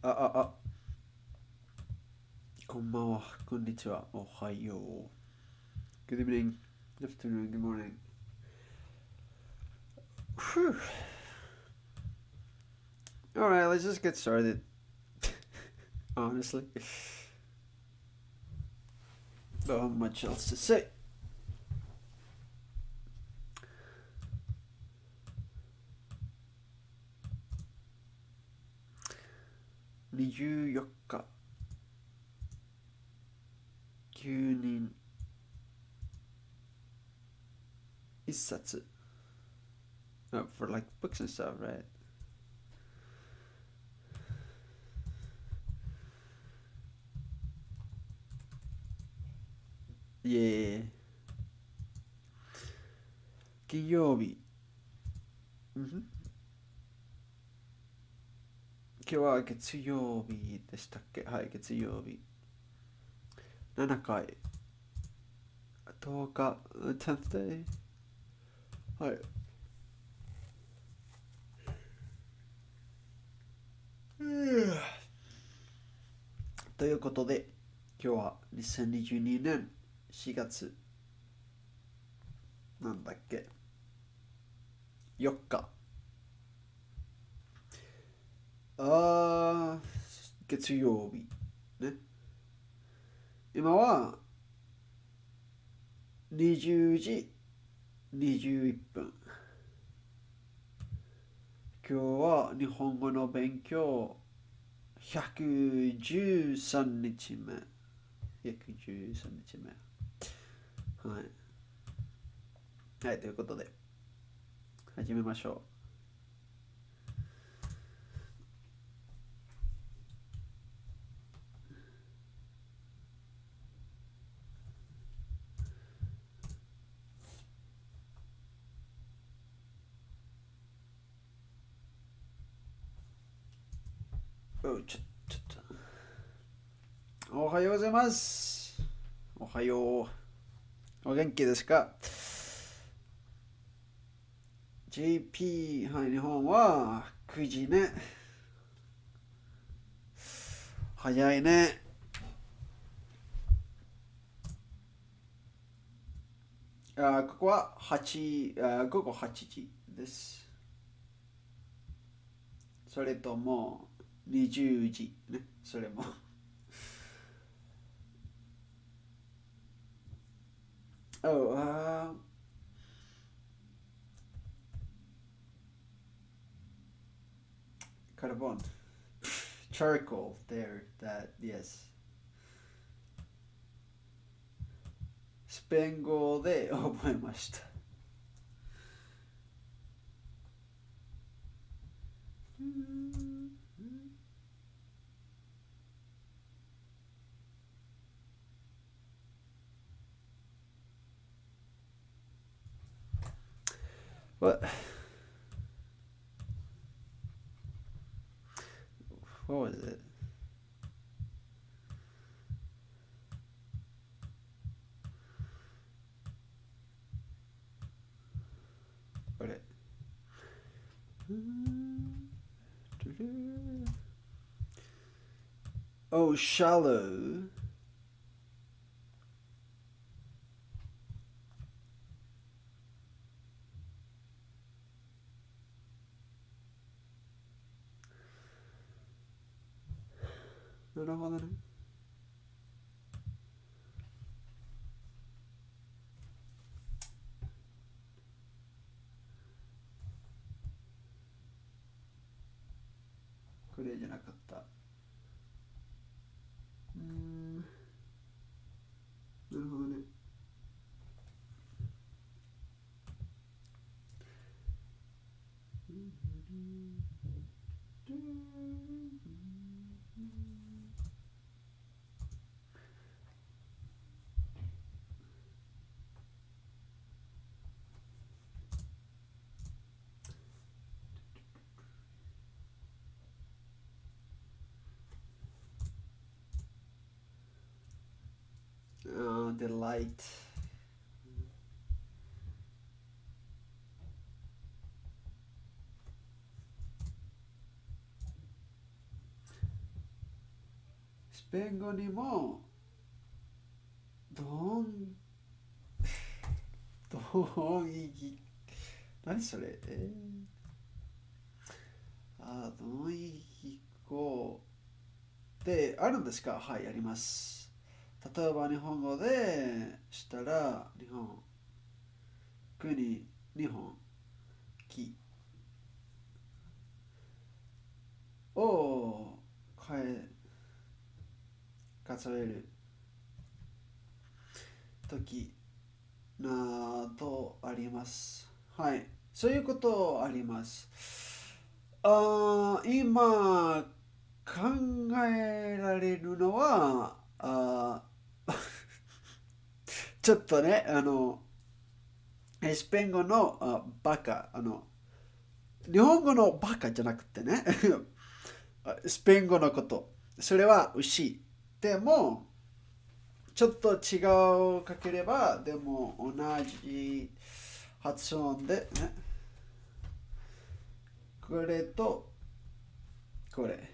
あ、こんばんは、こんにちは、おはよう。Good evening, good afternoon, good morning. Whew. Alright, let's just get started. Honestly, not much else to say. (24 9人1冊 for like books and stuff, right? Yeah. 金曜日。今日は月曜日でしたっけ？はい、月曜日。7回。10日、10th day。はい。ということで、今日は2022年4月なんだっけ4日。月曜日ね。今は20時21分。今日は日本語の勉強113日目。113日目。はい。はい、ということで、始めましょう。ちょっと。おはようございます。おはよう。お元気ですか？ JP、はい、日本は9時ね。早いね。ここは午後8時です。それとも20時ね。それも。Oh, carbon. Charcoal there. Yes. スペイン語で覚えました。What? What was it? What it? Oh, shallow. なるほどね。これじゃなかった。なるほどね。The light. ペン語にも同意何それ同意語ってあるんですか？はい、あります。例えば日本語でしたら日本、国、日本、木を数えるときなどあります。はい、そういうことあります。今考えられるのは、ちょっとね、スペイン語のバカ、日本語のバカじゃなくてね、スペイン語のこと。それは牛。でも、ちょっと違うかければ、でも同じ発音でね、これとこれ。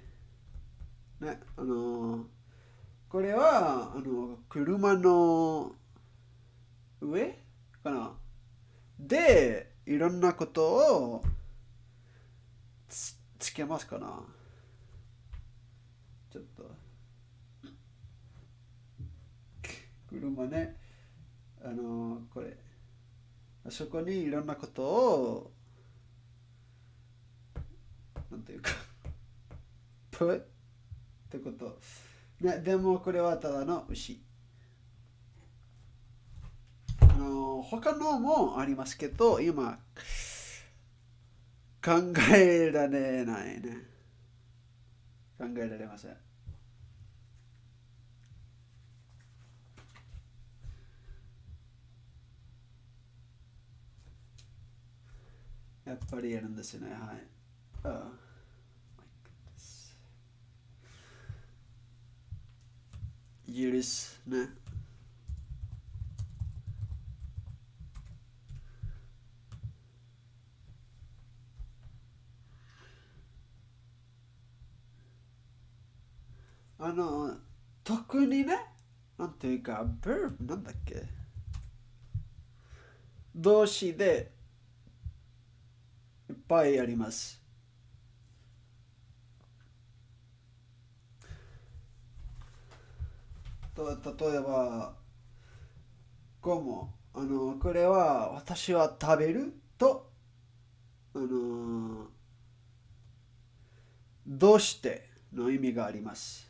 ね、これは、車の上かなで、いろんなことをつけますかな。ちょっと、車ね、これ。そこにいろんなことを、なんていうか、put ってこと。ね、でもこれはただの牛。他のもありますけど、今、考えられないね。考えられません。やっぱりやるんですよね。はい。許すね。特にね、なんていうか、verb なんだっけ動詞でいっぱいあります。例えば、こうも、これは私は食べると、どうしての意味があります。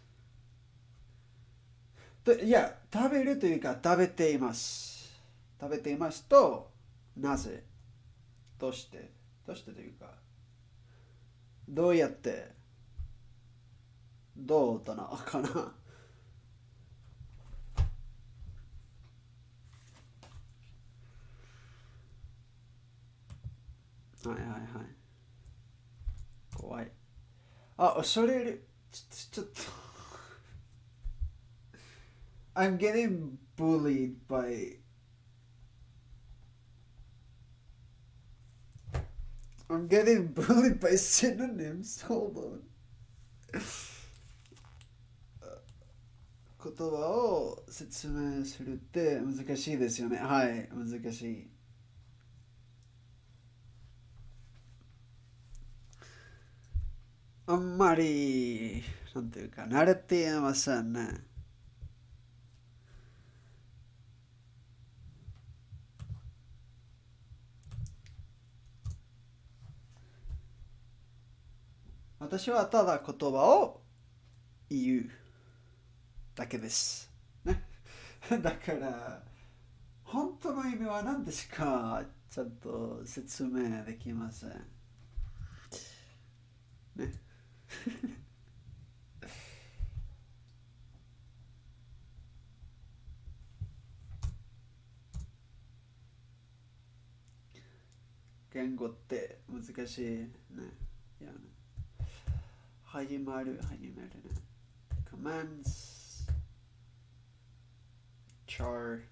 いや、食べるというか、食べています。食べていますと、なぜどうしてどうしてというか、どうやってどうだな、かな。はいはいはい。怖い。恐れる。ちょっと。I'm getting bullied by I'm getting bullied by synonyms. Hold on. 言葉を説明するって難しいですよね。はい、難しい。あんまり、なんていうか、慣れていませんね。私はただ言葉を言うだけです。ね。だから、本当の意味は何ですかちょっと説明できません。ね。言語って難しいね。いやね始めるね。commands, char,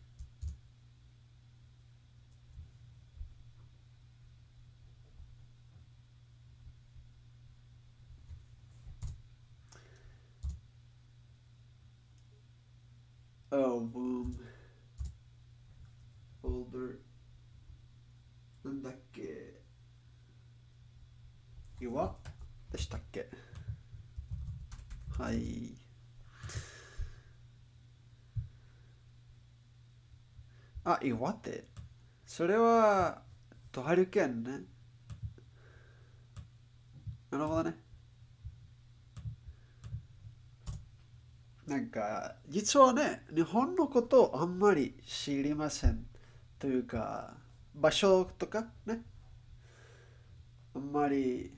Oh, folder なんだっけ岩でしたっけ。はい。あ、岩手。それは、ハリケーンね。なるほどね。なんか、実はね、日本のことをあんまり知りません。というか、場所とかね、あんまり、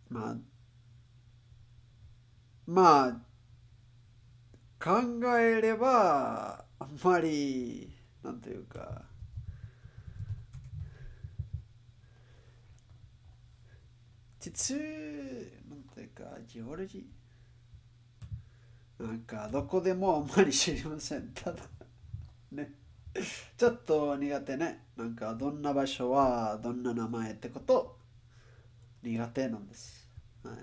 まあ、まあ、考えれば、あんまり、なんというか、実、なんというか、ジオロジー、なんか、どこでもあんまり知りません。ただ、ね、ちょっと苦手ね。なんか、どんな場所は、どんな名前ってこと、苦手なんです。はい。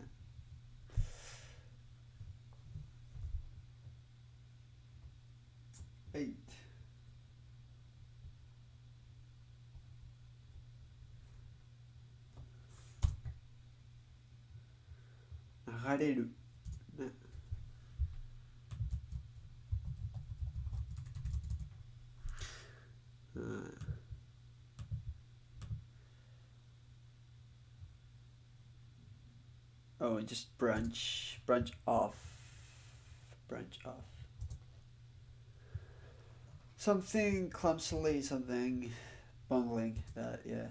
はい。流れる。ね。うん。Oh, just branch off, branch off. Something clumsily, something bungling. That yeah.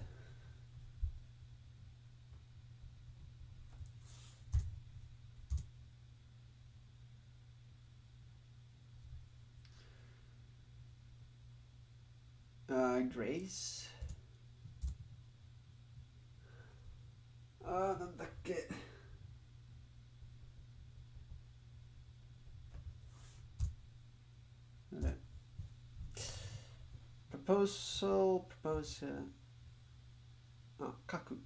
Grace. なんだっけ。あれ proposal, proposal. 書く。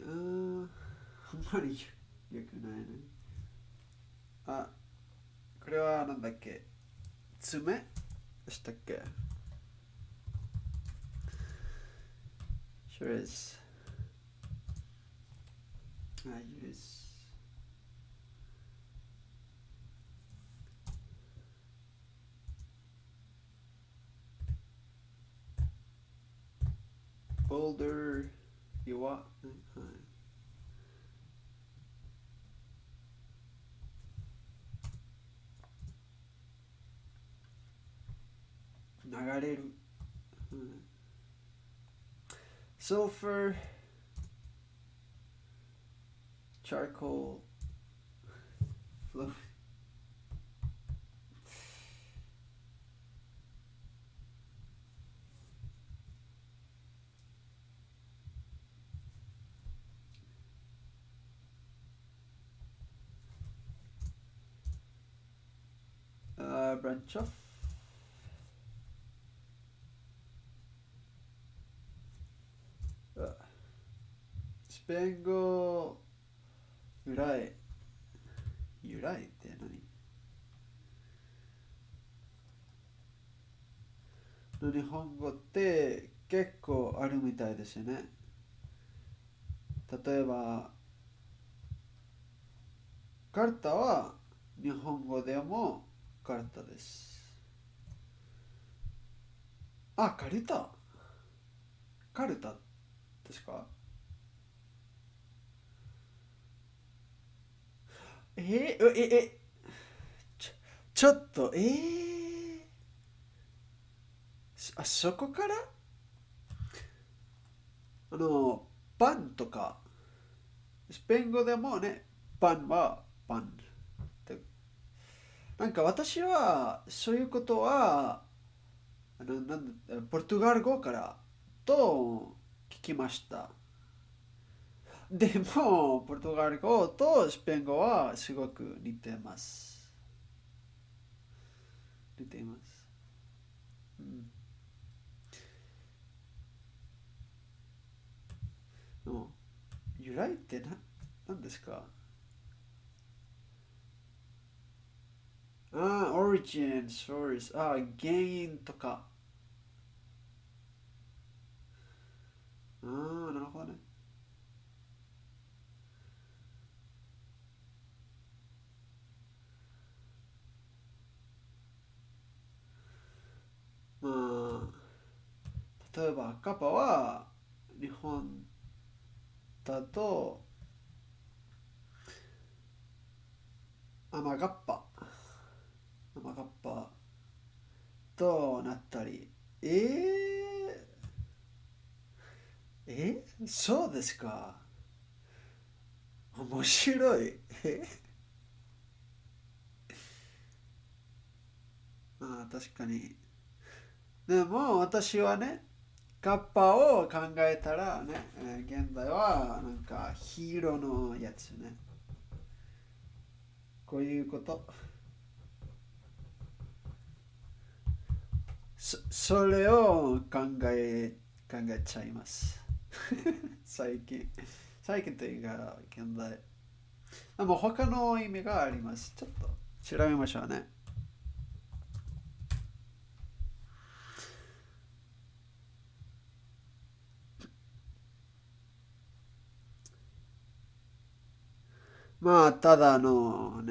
あんまりよくないね。あ、これはなんだっけ。爪でしたっけ。 Sure is. 許す。Boulder. 岩。はい。流れる。うん、Sulfur. Charcoal. Flow. branch off. スペイン語由来。由来って何の日本語って結構あるみたいですよね。例えば、カルタは日本語でもカルタです。あ、カルタ。カルタですか。えー、え、え、ちょ、ちょっと、そこからあの、パンとか、スペイン語でもね、パンはパンって。なんか私はそういうことはポルトガル語からと聞きました。でも、ポルトガル語とスペイン語はすごく似てます。似ています。うん。の由来って何ですか？ああ、origin, source、原因とか。なるほどね。ま例えばカッパは日本だとアマガッパ、アマガッパとなったり。そうですか。面白い。確かに。でも私はね、カッパを考えたらね、現在はなんかヒーローのやつね。こういうこと。それを考えちゃいます。最近。最近というか、現在。でも他の意味があります。ちょっと調べましょうね。ただあの、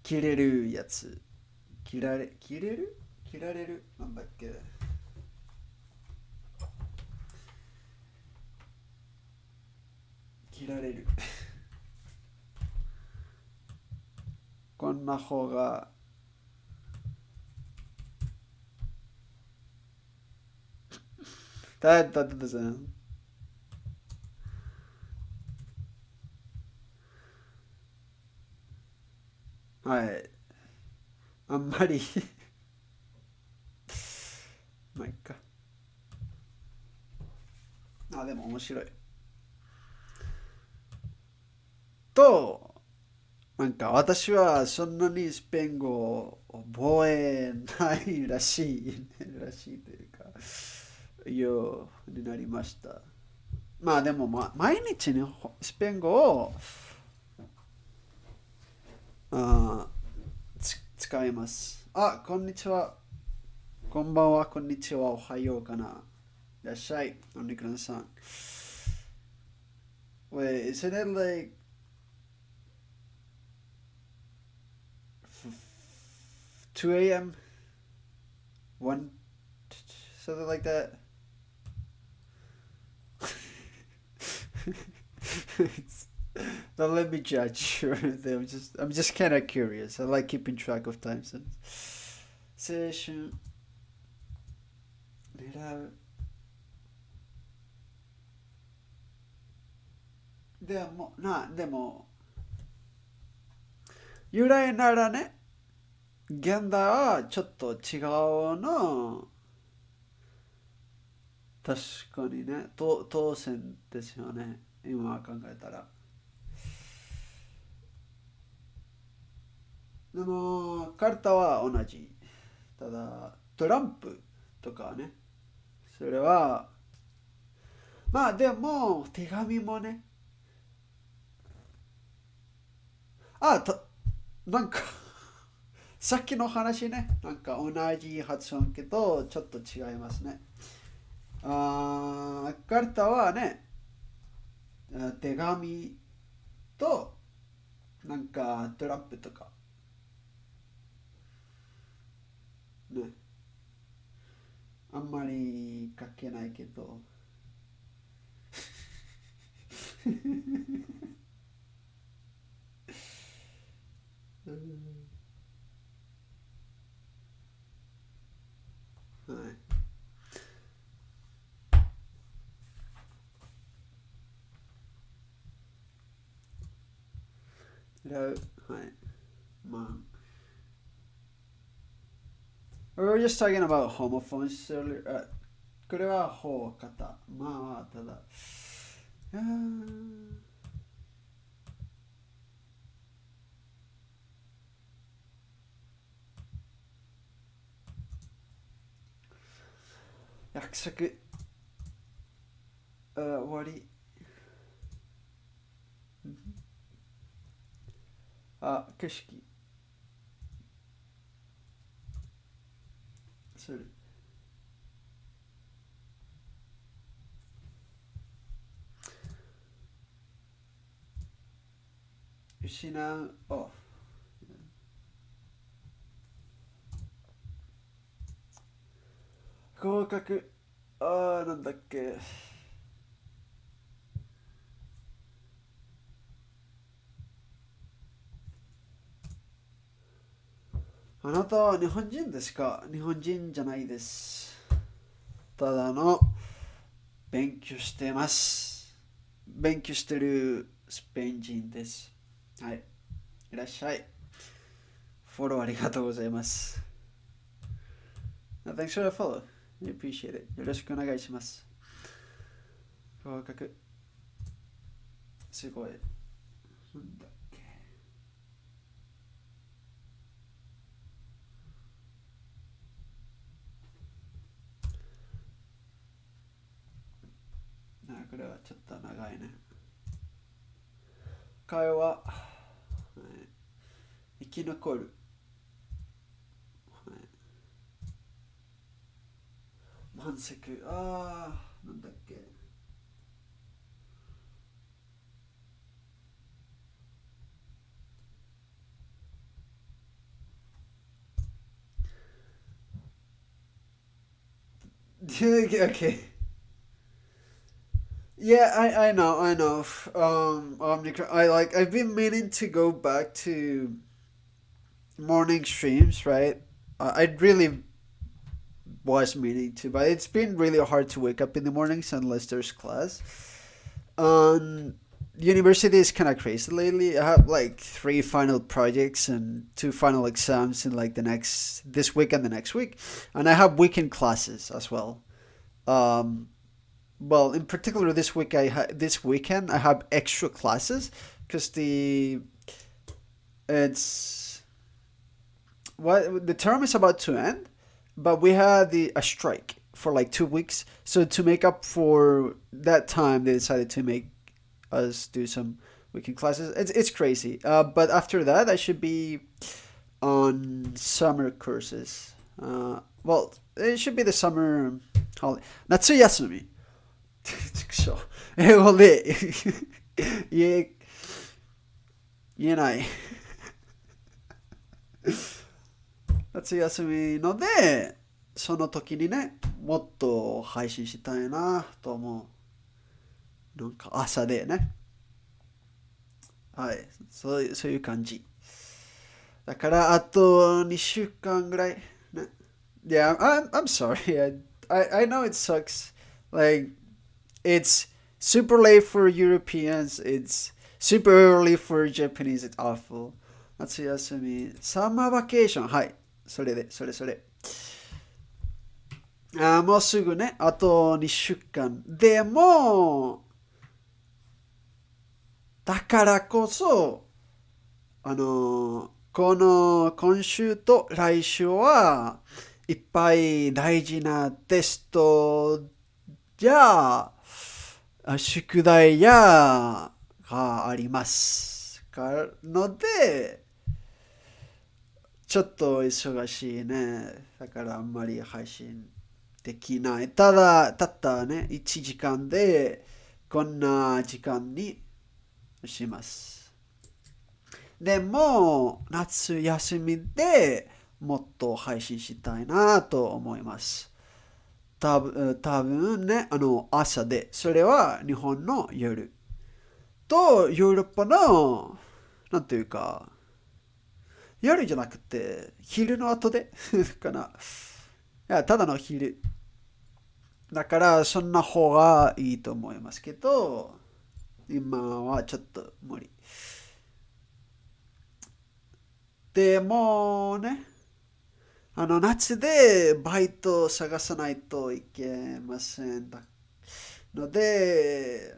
切れるやつ。切られるなんだっけ？切られる。こんな方が、だぜん。はい。あんまりまあいっか。でも面白い。と、なんか私はそんなにスペイン語を覚えないらしい、らしいというか、ようになりました。でも、毎日にスペイン語をあ使います。こんにちは。こんばんは、こんにちは、おはようかな。いらっしゃい、お肉のさん。Wait, isn't it like 2 a.m.? 1? Something like that? Don't let me judge you. I'm just kind of curious. I like keeping track of time zones. 青春狙う。でも、由来ならね、現代はちょっと違うの。確かにね、当選ですよね。今考えたら。でも、カルタは同じ。ただ、トランプとかね、それは、でも、手紙もね、と、なんかさっきの話ね、なんか同じ発音けど、ちょっと違いますね。カルタはね、手紙と、なんかトランプとか、ね、あんまり書けないけど、うん、はい。はい。まあ、We were just talking about homophones earlier. これは方方。まあ、ただ。約束。終わり。景色。それ。失う。合格。なんだっけ。あなたは日本人ですか？日本人じゃないです。ただの勉強しています。勉強してるスペイン人です。はい。いらっしゃい。フォローありがとうございます。Thanks for the follow. I appreciate it. よろしくお願いします。合格。すごい。なんだっけ。これはちょっと長いね。会話。生き残る。満足。なんだっけ。Okay. Yeah, I know, I know. I've been meaning to go back to morning streams, right? I really was meaning to, but it's been really hard to wake up in the mornings unless there's class. Um, University is kind of crazy lately. I have like three final projects and two final exams in like this week and the next week, and I have weekend classes as well. Um, well, in particular, this weekend I have extra classes because it's what the term is about to end, but we had a strike for like 2 weeks. So to make up for that time, they decided to make us do some weekend classes. It's crazy. But after that, I should be on summer courses. Well, it should be the summer holiday. 夏休み。ちくしょう。英語で言えない。夏休みので、その時にね、もっと配信したいなと思う。なんか朝でね。はい。そういう感じ。だから、あと2週間ぐらい。ね。Yeah, I'm sorry. I know it sucks. Like, it's super late for Europeans. It's super early for Japanese. It's awful. 夏休み。サマーバケーション。はい。それ。もうすぐね。あと2週間。でも、だからこそ、今週と来週はいっぱい大事なテストや、宿題やがありますので、ちょっと忙しいね。だからあんまり配信できない。たったね、1時間でこんな時間にします。でも、夏休みでもっと配信したいなと思います。多分ね、朝で、それは日本の夜とヨーロッパの、なんていうか、夜じゃなくて、昼の後でかな。いや、ただの昼。だから、そんな方がいいと思いますけど、今はちょっと無理。でもね、夏でバイトを探さないといけませんので、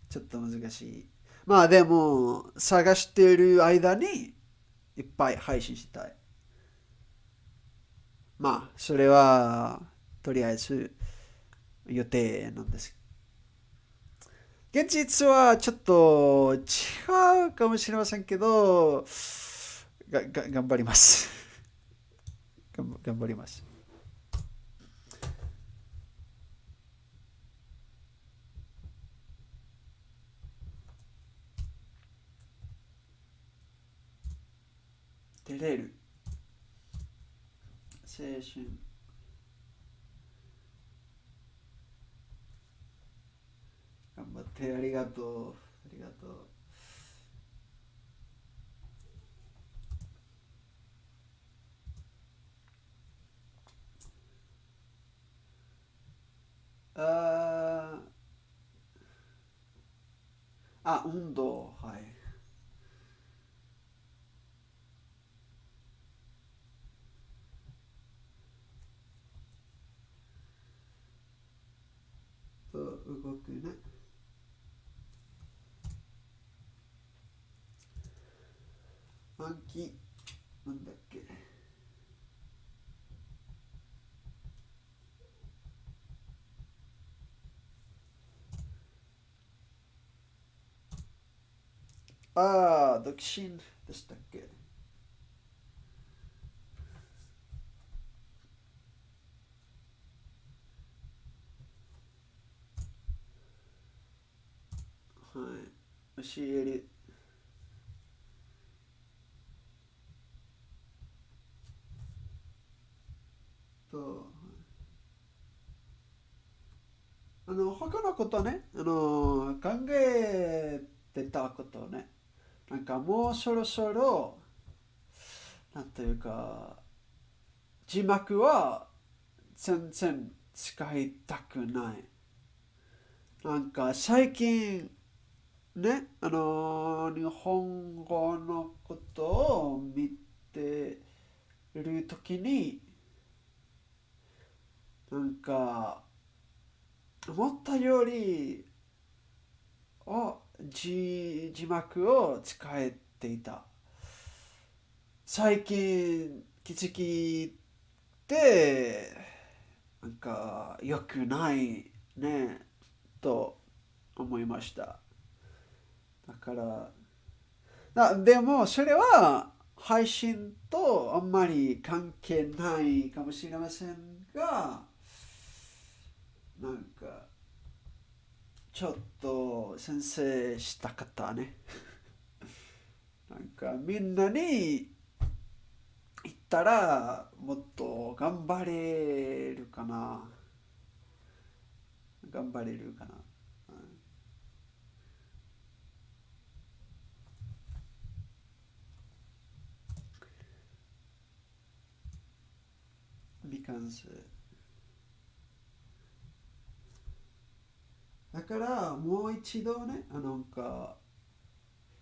ちょっと難しい。まあでも、探している間にいっぱい配信したい。まあ、それは、とりあえず予定なんです。現実はちょっと違うかもしれませんけど、頑張ります。頑張ります。照れる。青春。頑張って、ありがとう。ありがとう。あ運動。はい。動くね。暗記。なんだっけ。独身でしたっけ。はい。教える。と、他のことね、考えてたことね、なんかもうそろそろ、なんというか、字幕は全然使いたくない。なんか最近ね、日本語のことを見てるときに、なんか思ったより字幕を使えていた。最近気づきて、なんか良くないねと思いました。だからでもそれは配信とあんまり関係ないかもしれませんが、なんかちょっと先生したかったね。なんかみんなに言ったらもっと頑張れるかな。頑張れるかな。未完成。だからもう一度ね、なんか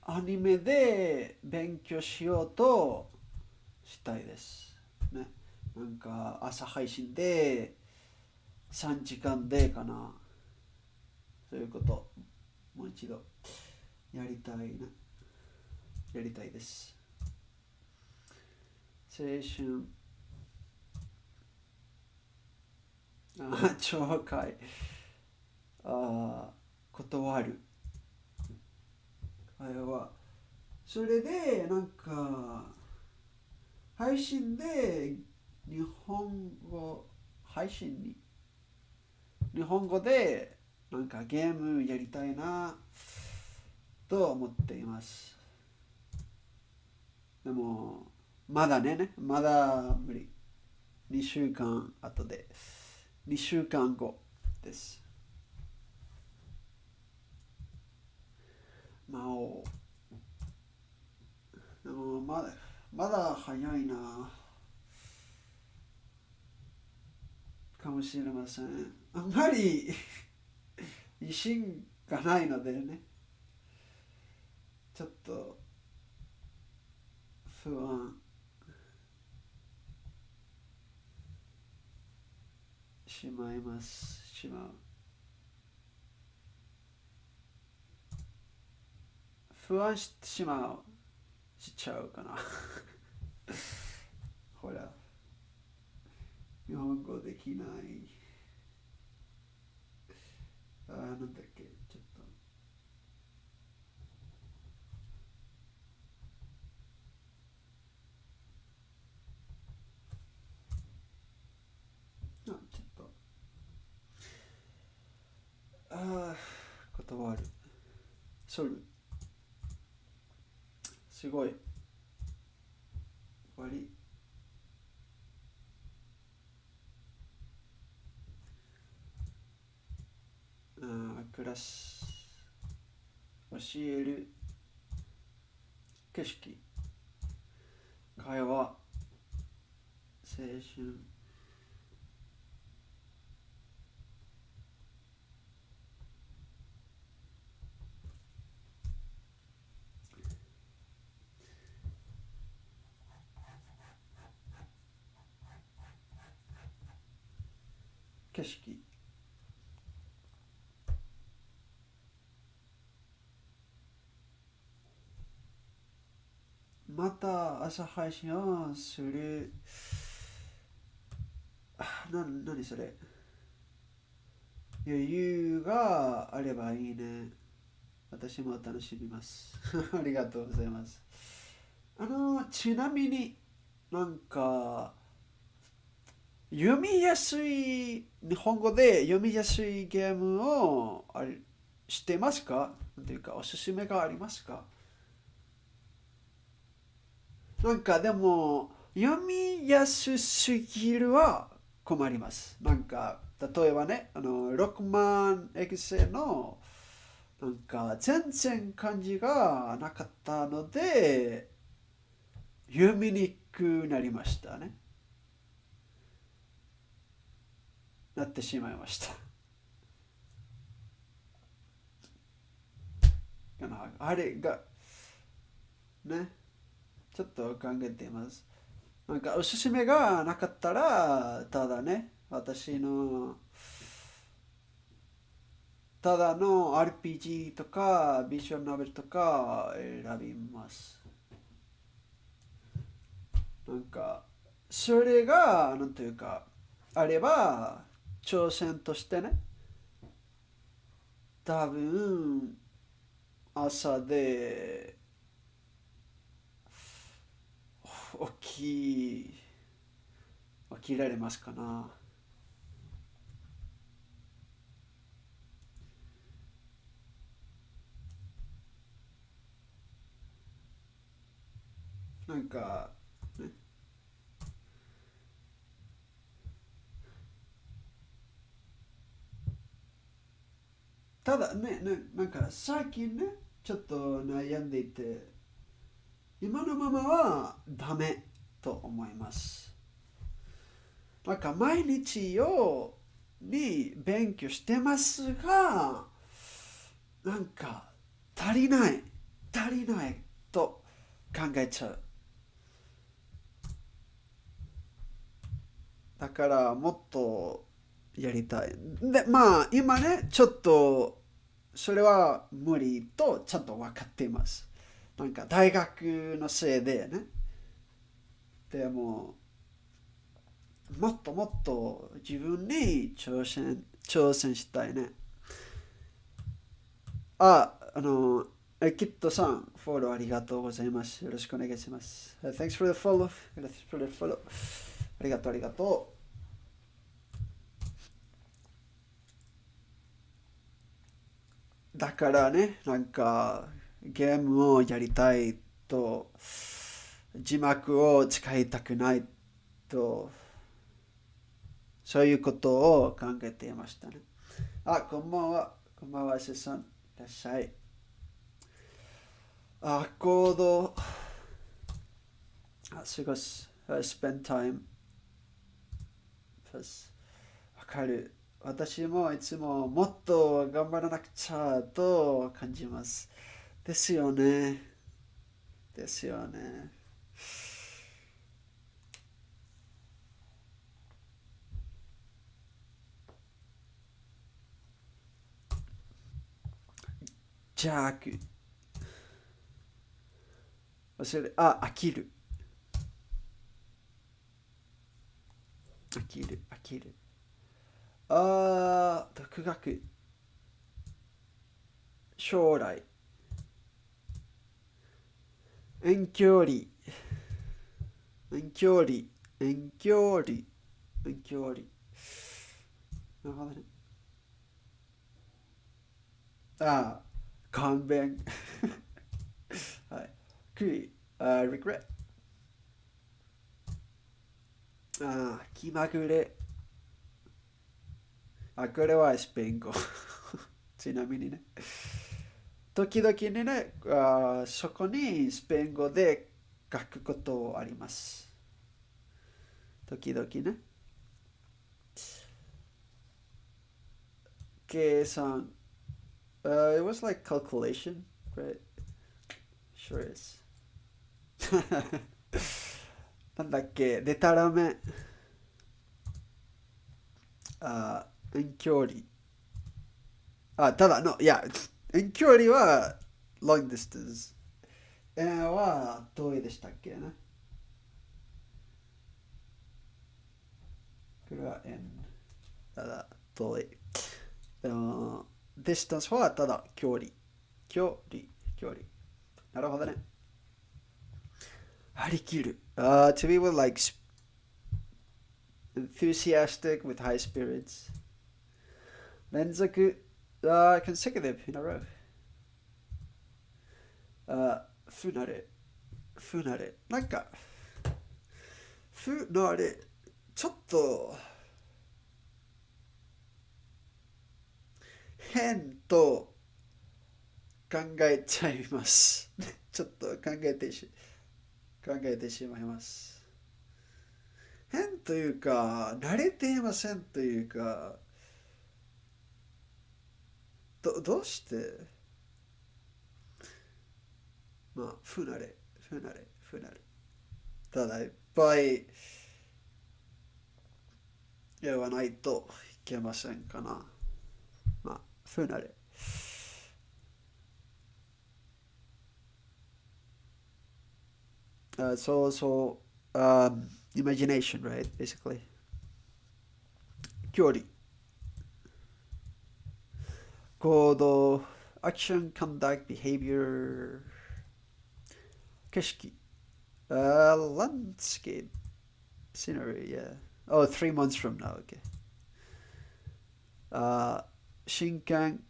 アニメで勉強しようとしたいです。ね。なんか朝配信で3時間でかな。そういうこと。もう一度やりたいな。やりたいです。青春。懲戒。断る。あれは。それで、なんか、配信で日本語、配信に日本語でなんかゲームやりたいなと思っています。でも、まだ無理。2週間後で。2週間後です。まあ、でもまだ早いな。かもしれません。あんまり自信がないのでね。ちょっと不安しまいます。しまう。不安してしまう。しちゃうかな。ほら、日本語できない。なんだっけ、ちょっと。ちょっと。断る。そる。すごい。終わり。クラス。教える。景色。会話。青春。景色。また朝配信をする。何それ。余裕があればいいね。私も楽しみます。ありがとうございます。ちなみになんか、読みやすい、日本語で読みやすいゲームをしてますか？というか、おすすめがありますか？なんかでも、読みやすすぎるは困ります。なんか、例えばね、6万エクセの、なんか、全然漢字がなかったので、読みにくくなりましたね。なってしまいました。あれが、ね、ちょっと考えています。なんか、おすすめがなかったら、ただの RPG とかビジュアルノベルとか選びます。なんか、それが、なんというか、あれば、挑戦としてね、多分、朝で起起きられますかな。なんか、ね、ただね、なんか最近ね、ちょっと悩んでいて、今のままはダメと思います。なんか毎日に勉強してますが、なんか足りないと考えちゃう。だからもっとやりたい。で、まあ今ね、ちょっとそれは無理とちゃんと分かっています。なんか大学のせいでね。でも、もっともっと自分に挑戦したいね。キットさん、フォローありがとうございます。よろしくお願いします。Thanks for the follow. Thanks for the follow. ありがとう、ありがとう。だからね、なんか、ゲームをやりたいと、字幕を使いたくないと、そういうことを考えていましたね。こんばんは。こんばんは、せさん。いらっしゃい。行動。過ごす。spend time. わかる。私もいつももっと頑張らなくちゃと感じます。ですよね。ですよね。邪悪。飽きる。飽きる、飽きる。独学。将来。遠距離。遠距離。遠距離。遠距離。なるほどね。勘弁。はい。regret。気まぐれ。これはスペイン語。ちなみにね。時々にね、そこにスペイン語で書くことあります。時々ね。計算。it was like calculation, right? Sure is. なんだっけ、でたらめ。遠距離。ただの、いや、遠距離は long distance。は遠いでしたっけね。これはただ遠い。distance はただ距離。距離。距離。なるほどね。張り切る。to be with like enthusiastic with high spirits. 連続。consecutive in a row. 不慣れ。不慣れ。なんか、不慣れ。ちょっと、変と考えちゃいます。ちょっと考えてしまいます。変というか、慣れていませんというか、どうして不慣れ、不慣れ、不慣れ。ただ、いっぱい言わないといけませんかな。不慣れ。imagination, right? Basically. 距離。行動。action, conduct, behavior. 景色。landscape. Scenery, yeah. Oh, 3 months from now, okay. 新刊。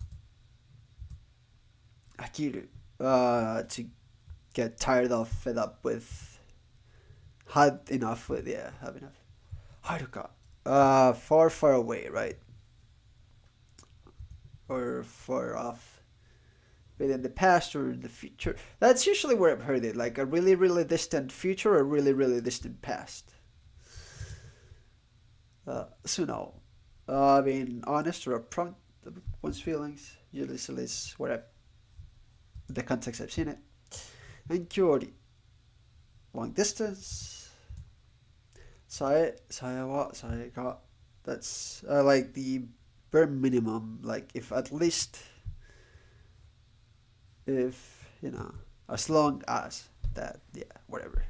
飽きる。to get tired of, fed up with, had enough with, yeah, have enough. はるか。far, far away, right? Or far off. But in the past or in the future. That's usually where I've heard it, like a really, really distant future or really, really distant past. So no. Being honest or upfront about one's feelings, usually is where the context I've seen it. And 距離 long distance. さえが that's like the bare minimum, like if at least if as long as that, yeah, whatever.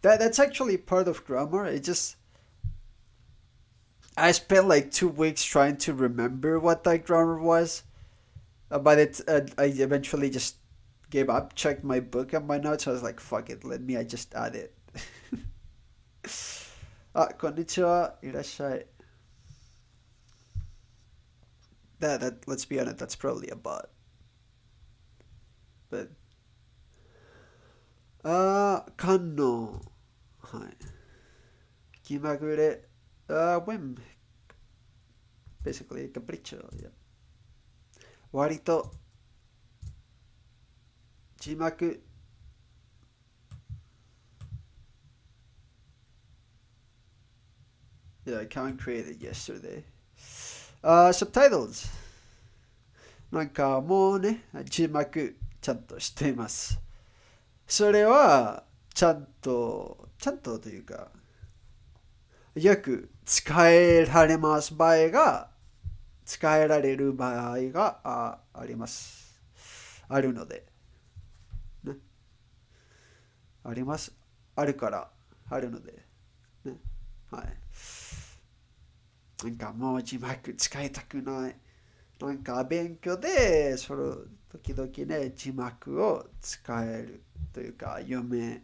That's actually part of grammar. I spent like 2 weeks trying to remember what that grammar was, but I eventually just gave up, checked my book and my notes. I was like, fuck it, I just add it. こんにちは。いらっしゃい。Let's be honest, that's probably a bot. But, 観音。はい。気まぐれ。whim. Basically, capricho, yeah. 割と。字幕。Yeah, I can't create it yesterday. Subtitles. なんかもうね、字幕ちゃんとしています。それは、ちゃんとというか、よく使えられます場合が、使えられる場合があります。あるので。ね。あります。あるから、あるので。ね。はい。なんかもう字幕使いたくない。なんか勉強で、時々ね、字幕を使えるというか、読んで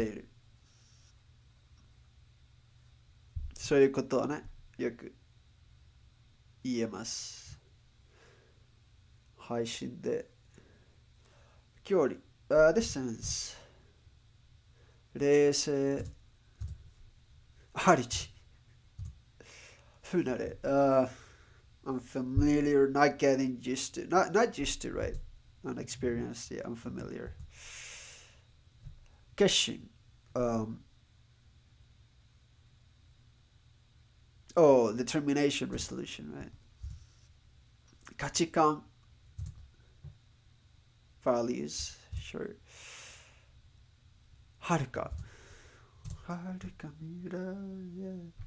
いる。そういうことはね、よく言えます。配信で。距離、distance、冷静、ハリチ、不慣れ、unfamiliar, not getting used to, not used to, right? Unexperienced, yeah, unfamiliar. Guessing, um, determination, resolution, right? 価値観 values, sure. はるかはるか未来へ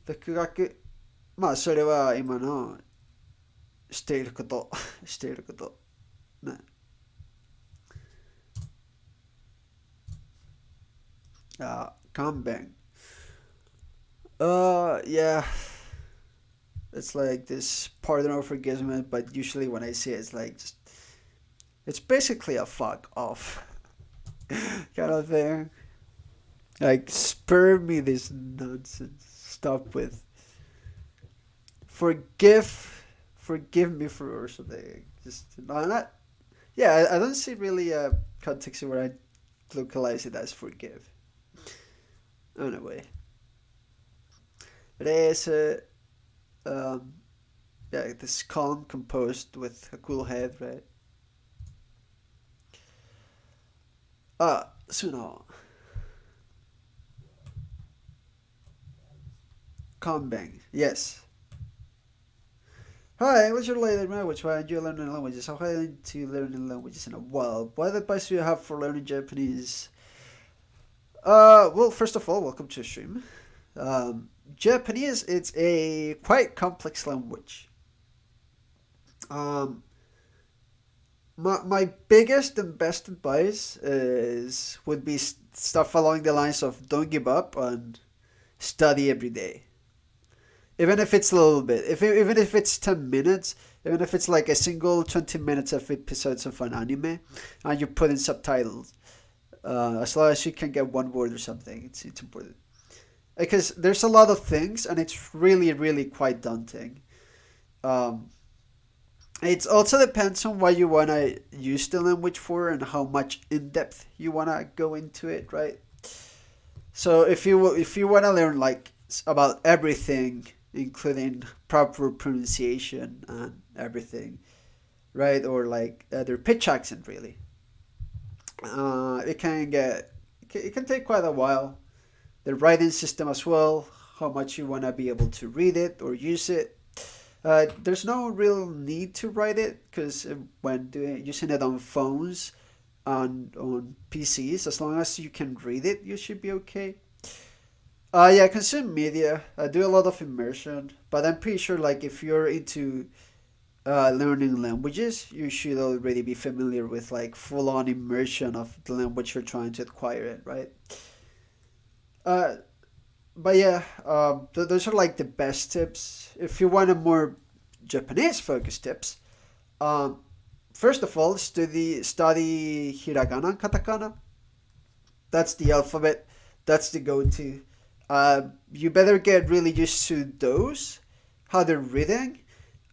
独学、まあそれは今のしていることしていることね。勘弁。Yeah, it's like this pardon or forgiveness, but usually when I say it, it's like just, it's basically a fuck off kind of thing. Like, spare me this nonsense. Stop with forgive, forgive me for or something. Just not. Yeah, I don't see really a context where I localize it as forgive. Anyway, it is um, yeah, this calm, composed with a cool head, right? Suno, calm bang. Yes. Hi, what's your latest language? Why are you learning languages? How are you into learning languages in a while? What advice do you have for learning Japanese? Well, first of all, welcome to the stream. Japanese, it's a quite complex language. Um, my biggest and best advice is would be stuff along the lines of don't give up and study every day, even if it's a little bit. Even if it's 10 minutes, even if it's like a single 20 minutes of episodes of an anime, and you put in subtitles. As long as you can get one word or something, it's important because there's a lot of things and it's really quite daunting. Um, it also depends on what you wanna use the language for and how much in depth you wanna go into it, right? So if you wanna learn like about everything, including proper pronunciation and everything, right? Or like their pitch accent, really. It can it can take quite a while. The writing system as well, how much you want to be able to read it or use it. There's no real need to write it because when using it on phones and on PCs, as long as you can read it, you should be okay. Yeah, I consume media. I do a lot of immersion, but I'm pretty sure like if you're into learning languages, you should already be familiar with like full-on immersion of the language you're trying to acquire it, right? Uh, but yeah, those are like the best tips. If you want a more Japanese focused tips, um, first of all, study Hiragana and Katakana. That's the alphabet. That's the go-to. You better get really used to those, how they're written,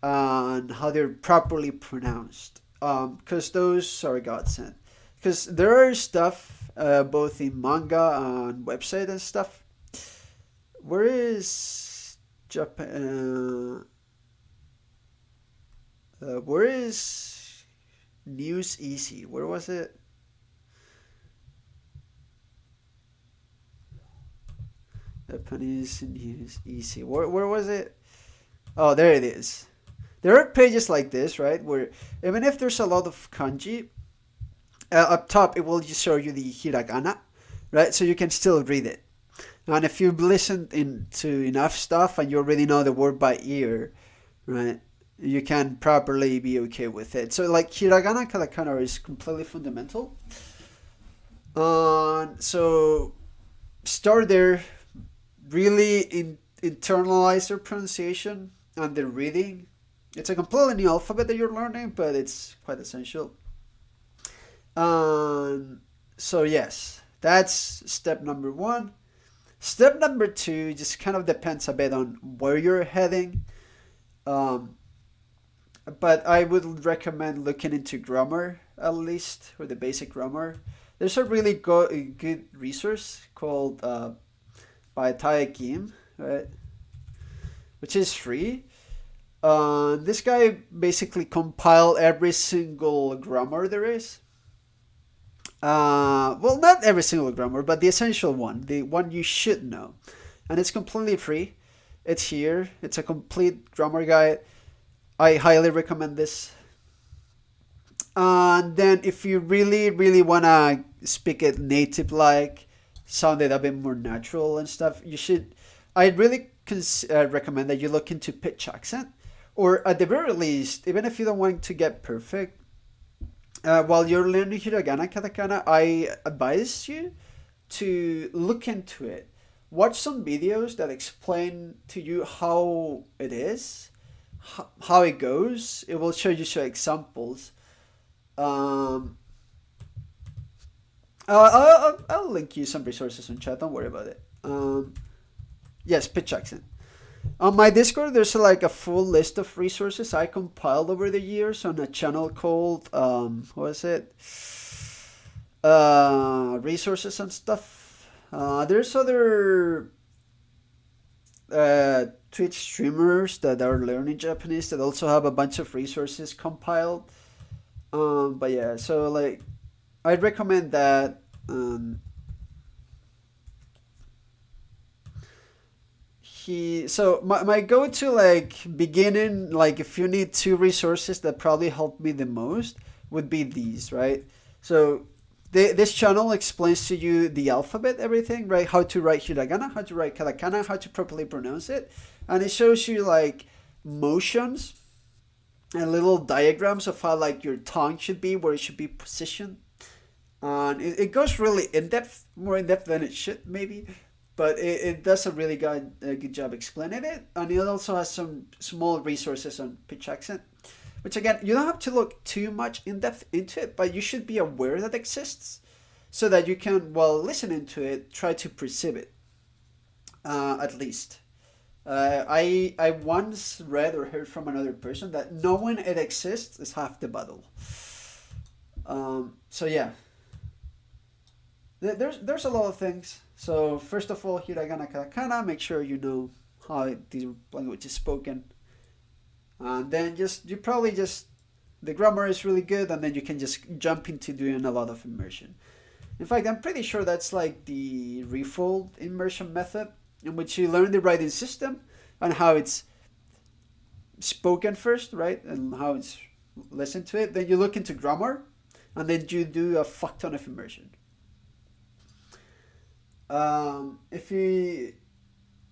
and how they're properly pronounced. Because those are godsend. Because there are stuff both in manga and website and stuff. Where is Japan? Where is News Easy? Where was it? Japanese News Easy. Where was it? Oh, there it is. There are pages like this, right, where even if there's a lot of kanji, up top it will just show you the hiragana, right? So you can still read it. And if you've listened to enough stuff and you already know the word by ear, right, you can properly be okay with it. So like hiragana, katakana is completely fundamental. So start there, really internalize their pronunciation and their reading. It's a completely new alphabet that you're learning, but it's quite essential. So yes, that's step number one. Step number two just kind of depends a bit on where you're heading. Um, but I would recommend looking into grammar at least, or the basic grammar. There's a really good resource called by Tae Kim, right? Which is free. This guy basically compiled every single grammar there is. Well, not every single grammar, but the essential one, the one you should know. And it's completely free. It's here. It's a complete grammar guide. I highly recommend this. And then if you really, really want to speak it native like, sound it a bit more natural and stuff, you should. I really recommend that you look into pitch accent. Or at the very least, even if you don't want to get perfect, while you're learning hiragana, katakana, I advise you to look into it. Watch some videos that explain to you how it is, how it goes. It will show you some examples. Um, I'll link you some resources on chat. Don't worry about it. Yes, pitch accent. On my Discord, there's like a full list of resources I compiled over the years on a channel called what is it? Resources and stuff. There's other Twitch streamers that are learning Japanese that also have a bunch of resources compiled. But yeah, so like I'd recommend that. My go-to like beginning, like if you need two resources that probably help me the most would be these, right? So this channel explains to you the alphabet, everything, right? How to write hiragana, how to write katakana, how to properly pronounce it, and it shows you like motions and little diagrams of how like your tongue should be, where it should be positioned, and it goes really in depth, more in depth than it should maybe, but it does a really good job explaining it, and it also has some small resources on pitch accent, which again you don't have to look too much in depth into it, but you should be aware that exists, so that you can, while listening to it, try to perceive it, at least. I once read or heard from another person that knowing it exists is half the battle. So yeah, there's a lot of things. So first of all, hiragana, katakana, make sure you know how the language is spoken, and then you probably just, the grammar is really good, and then you can just jump into doing a lot of immersion. In fact, I'm pretty sure that's like the refold immersion method, in which you learn the writing system and how it's spoken first, right, and how it's listened to it. Then you look into grammar, and then you do a fuck ton of immersion. If you,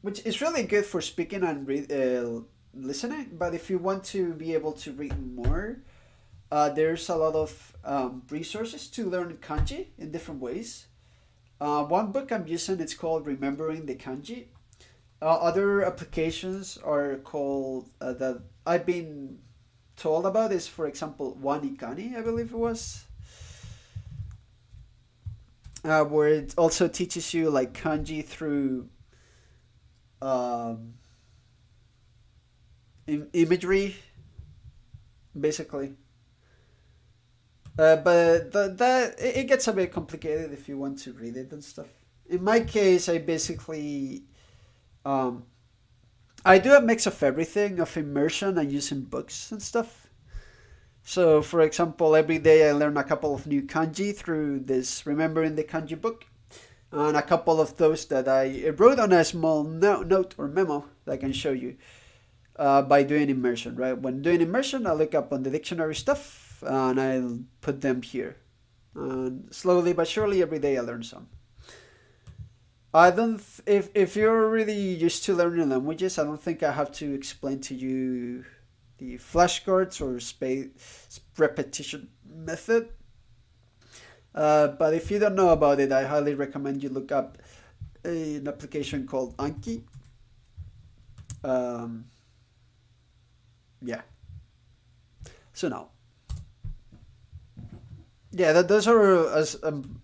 which is really good for speaking and listening, but if you want to be able to read more, there's a lot of resources to learn kanji in different ways. One book I'm using, it's called Remembering the Kanji. Other applications are called, that I've been told about, is, for example, Wanikani, I believe it was, where it also teaches you like kanji through imagery, basically. But that it gets a bit complicated if you want to read it and stuff. In my case, I basically I do a mix of everything, of immersion and using books and stuff. So, for example, every day I learn a couple of new kanji through this Remembering the Kanji book, and a couple of those that I wrote on a small note or memo that I can show you. by doing immersion, right? When doing immersion, I look up on the dictionary stuff and I'll put them here. And slowly but surely, every day I learn some. I don't. If you're really used to learning languages, I don't think I have to explain to you the flashcards or space repetition method. But if you don't know about it, I highly recommend you look up an application called Anki. Um, yeah. So now, yeah, those are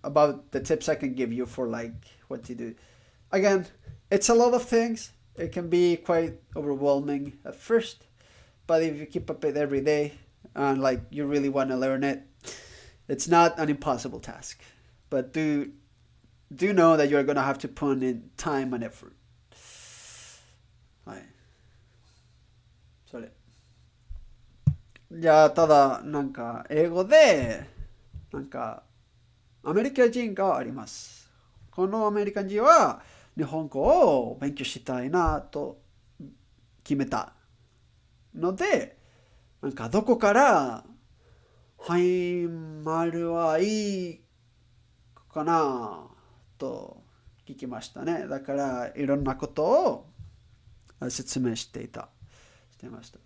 about the tips I can give you for like what to do. Again, it's a lot of things. It can be quite overwhelming at first, but if you keep up it every day and like you really want to learn it, it's not an impossible task. But do know that you're gonna have to put in time and effort. はい。それ。じゃあ、ただ、なんか、英語で、なんか、アメリカ人があります。このアメリカ人は、日本語を勉強したいなと決めたので、なんか、どこから始まるはいいかなと聞きましたね。だから、いろんなことを説明してました。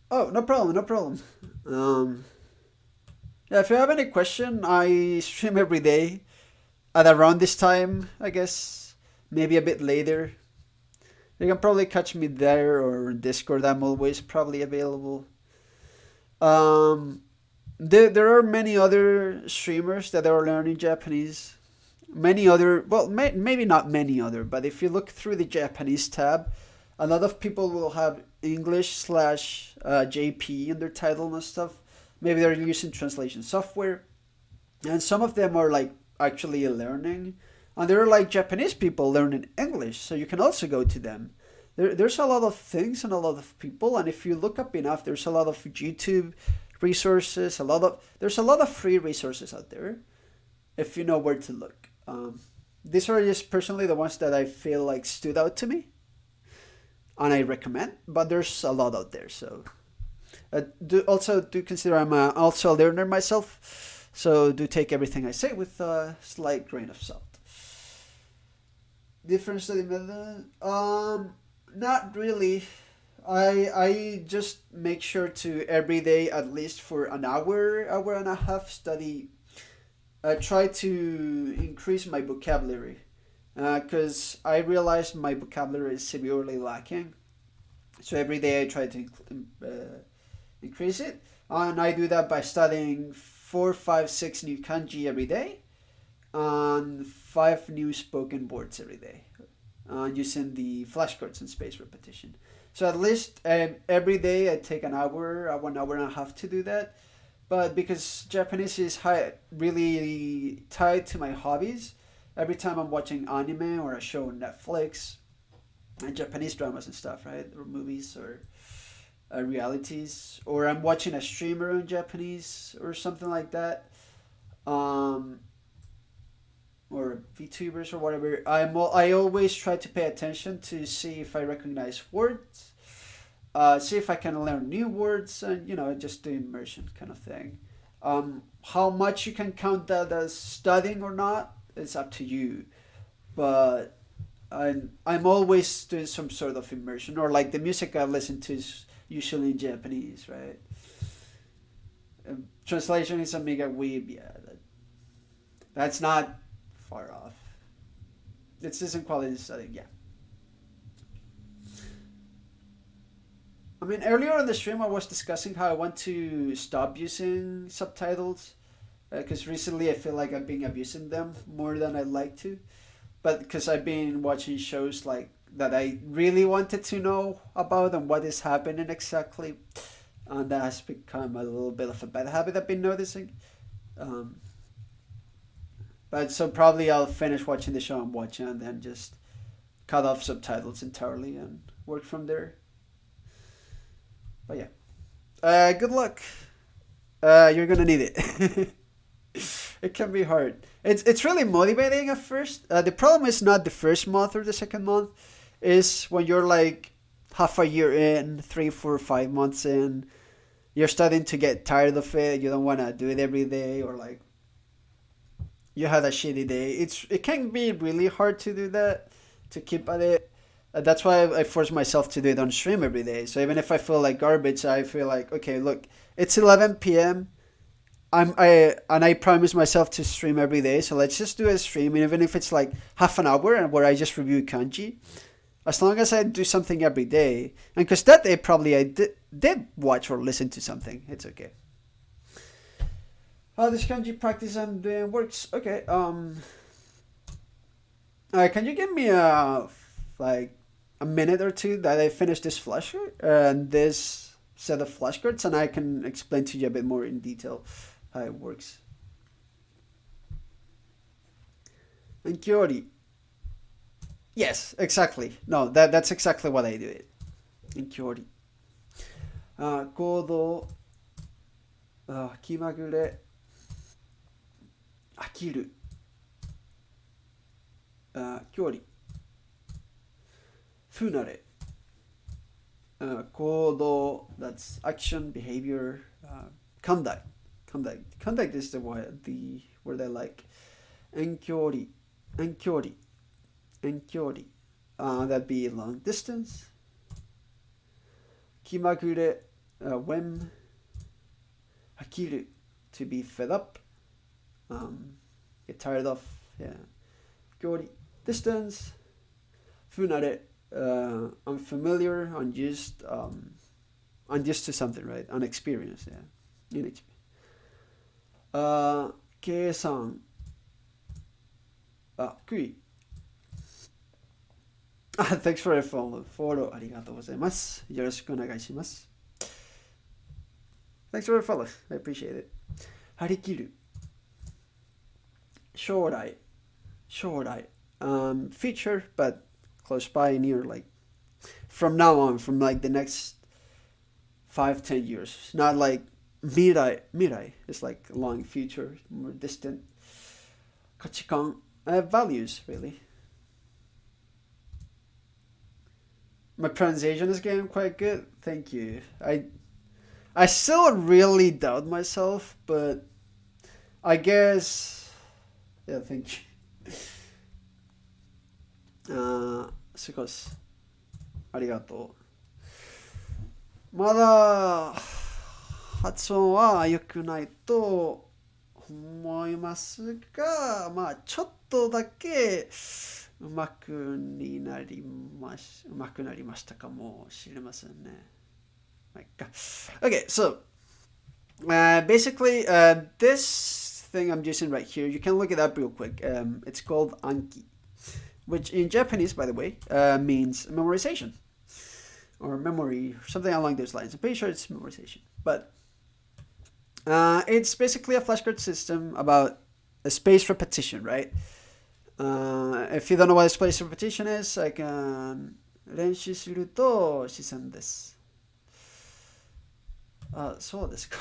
Oh, no problem, no problem. Yeah, if you have any question, I stream every day at around this time, I guess. Maybe a bit later. You can probably catch me there or Discord. I'm always probably available. Um, there are many other streamers that are learning Japanese. Many other, well, maybe not many other, but if you look through the Japanese tab, a lot of people will have English slash JP in their title and stuff. Maybe they're using translation software, and some of them are like actually learning, and there are like Japanese people learning English, so you can also go to them. There's a lot of things and a lot of people, and if you look up enough, there's a lot of YouTube resources, there's a lot of free resources out there if you know where to look. These are just personally the ones that I feel like stood out to me and I recommend, but there's a lot out there. So do consider I'm also a learner myself, so do take everything I say with a slight grain of salt. Different study method? Not really. I just make sure to every day at least for an hour and a half study. I try to increase my vocabulary because I realized my vocabulary is severely lacking. So every day I try to increase it, and I do that by studying 4, 5, 6 new kanji every day, and 5 new spoken words every day, using the flashcards and space repetition. So at least every day I take an hour, 1 hour and a half to do that. But because Japanese is really tied to my hobbies, every time I'm watching anime or a show on Netflix, and Japanese dramas and stuff, right? Or movies or realities, or I'm watching a streamer in Japanese or something like that, or VTubers or whatever. I always try to pay attention to see if I recognize words. See if I can learn new words, and just do immersion kind of thing. How much you can count that as studying or not, it's up to you. But I'm always doing some sort of immersion, or like the music I listen to is usually in Japanese, right? Translation is a mega weeb, yeah. That's not far off. It's decent quality studying, yeah. I mean, earlier in the stream, I was discussing how I want to stop using subtitles because recently I feel like I've been abusing them more than I'd like to. But because I've been watching shows like that I really wanted to know about and what is happening exactly, and that has become a little bit of a bad habit I've been noticing. Um, but so probably I'll finish watching the show I'm watching and then just cut off subtitles entirely and work from there. But yeah, good luck. You're gonna need it. It can be hard. It's really motivating at first. The problem is not the first month or the second month. Is when you're like half a year in, 3, 4, 5 months in, you're starting to get tired of it. You don't want to do it every day, or like you had a shitty day. It can be really hard to do that, to keep at it. That's why I force myself to do it on stream every day. So even if I feel like garbage, I feel like, okay, look, it's 11 p.m. I promise myself to stream every day. So let's just do a stream, and even if it's like half an hour and where I just review kanji, as long as I do something every day, and because that day probably I did watch or listen to something, it's okay. How this kanji practice I'm doing works? Okay. Can you give me like a minute or two that I finish this flashcard and this set of flashcards, and I can explain to you a bit more in detail how it works. And Kyori. Yes, exactly. No, that's exactly what I do it. In Kyori. 行動、気まぐれ、飽きる、距離、不慣れ、行動、that's action, behavior, conduct. Conduct is the word I like. And kyori, that'd be long distance. Kimagure, when. Hakiru, to be fed up. Get tired of. Yeah. Kyori, distance. Funare, unfamiliar, unused, unused to something, right? Unexperienced, yeah. Inexperienced. Keisan. Kui. Thanks for the follow. ありがとうございます。よろしくお願いします。Thanks for the follow. I appreciate it. 張り切る。将来。Future, but close by, near, like from now on, from like the next 5-10 years. Not like mirai. It's like long future, more distant. 価値観. Values, really. My pronunciation is getting quite good. Thank you. I still really doubt myself, but I guess, yeah, thank you. 少しありがとう。まだ発音は良くないと思いますが、まあちょっとだけ上手くなりましたかもしれませんね。Okay, so basically this thing I'm using right here, you can look it up real quick. It's called Anki, which in Japanese, by the way, means memorization or memory, something along those lines. I'm pretty sure it's memorization, but it's basically a flashcard system about a spaced repetition, right? If you don't know what a spaced repetition is, I can 練習すると自然です。そうですか。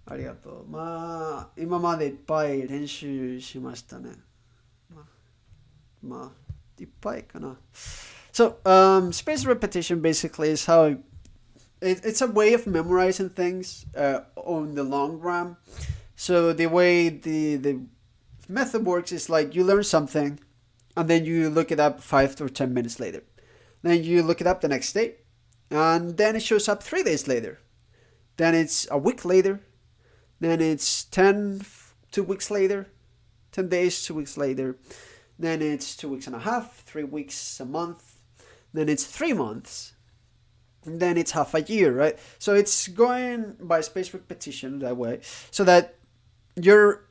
ありがとう。まあ、今までいっぱい練習しましたね。まあ、いっぱいかな。So, spaced repetition basically is how it's a way of memorizing things on the long run. So the way the method works is like you learn something and then you look it up 5 or 10 minutes later. Then you look it up the next day. And then it shows up 3 days later. Then it's a week later. Then it's 2 weeks later. 10 days, 2 weeks later. Then it's 2 weeks and a half, 3 weeks, a month. Then it's 3 months. And then it's half a year, right? So it's going by spaced repetition that way. So that you're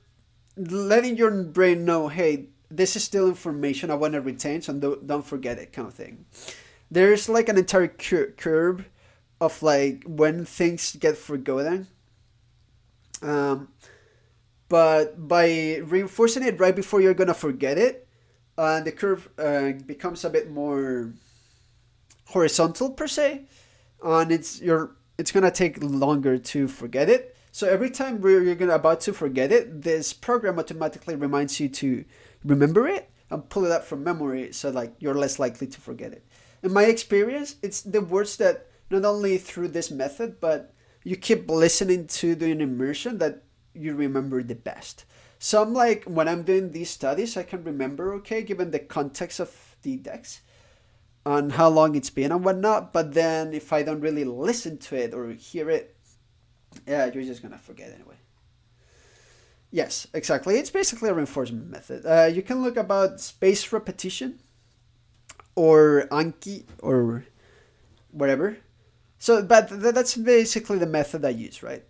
letting your brain know, hey, this is still information I want to retain, so don't forget it, kind of thing. There's like an entire curve of like when things get forgotten. But by reinforcing it right before you're gonna forget it, the curve becomes a bit more horizontal per se, and it's gonna take longer to forget it. So every time you're about to forget it, this program automatically reminds you to remember it and pull it up from memory, so like you're less likely to forget it. In my experience, it's the words that not only through this method, but you keep listening to doing immersion that you remember the best. So I'm like, when I'm doing these studies, I can remember, okay, given the context of the text on how long it's been and whatnot. But then if I don't really listen to it or hear it, yeah, you're just gonna forget anyway. Yes, exactly. It's basically a reinforcement method. You can look about spaced repetition or Anki or whatever. So, but that's basically the method I use, right?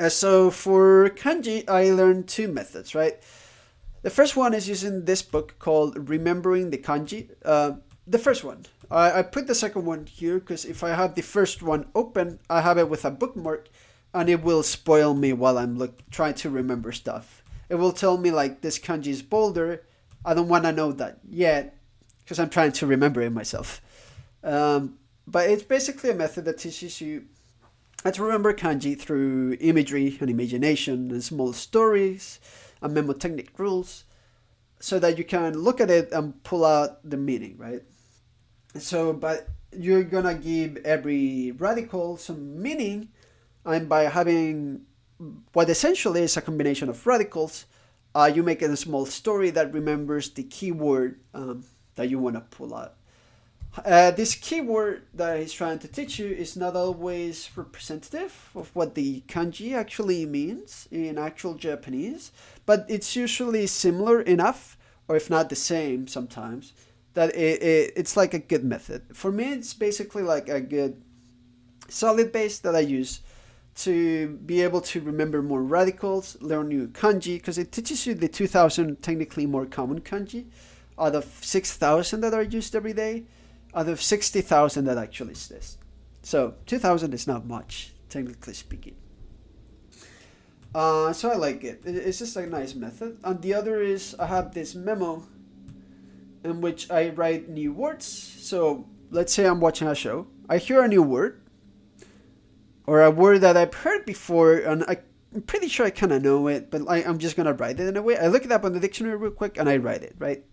So for kanji, I learned two methods, right? The first one is using this book called Remembering the Kanji. The first one. I put the second one here because if I have the first one open, I have it with a bookmark and it will spoil me while I'm trying to remember stuff. It will tell me like this kanji is bolder. I don't want to know that yet because I'm trying to remember it myself. But it's basically a method that teaches you how to remember kanji through imagery and imagination and small stories and mnemotechnic rules so that you can look at it and pull out the meaning, right? So, but you're gonna give every radical some meaning, and by having what essentially is a combination of radicals, you make it a small story that remembers the keyword that you want to pull out. This keyword that he's trying to teach you is not always representative of what the kanji actually means in actual Japanese, but it's usually similar enough, or if not the same sometimes, that it's like a good method. For me, it's basically like a good solid base that I use to be able to remember more radicals, learn new kanji, because it teaches you the 2,000 technically more common kanji out of 6,000 that are used every day, out of 60,000 that actually exist. So 2,000 is not much, technically speaking. So I like it. It's just a nice method. And the other is I have this memo in which I write new words. So let's say I'm watching a show. I hear a new word or a word that I've heard before, and I'm pretty sure I kind of know it, but I'm just going to write it in a way. I look it up on the dictionary real quick and I write it, right?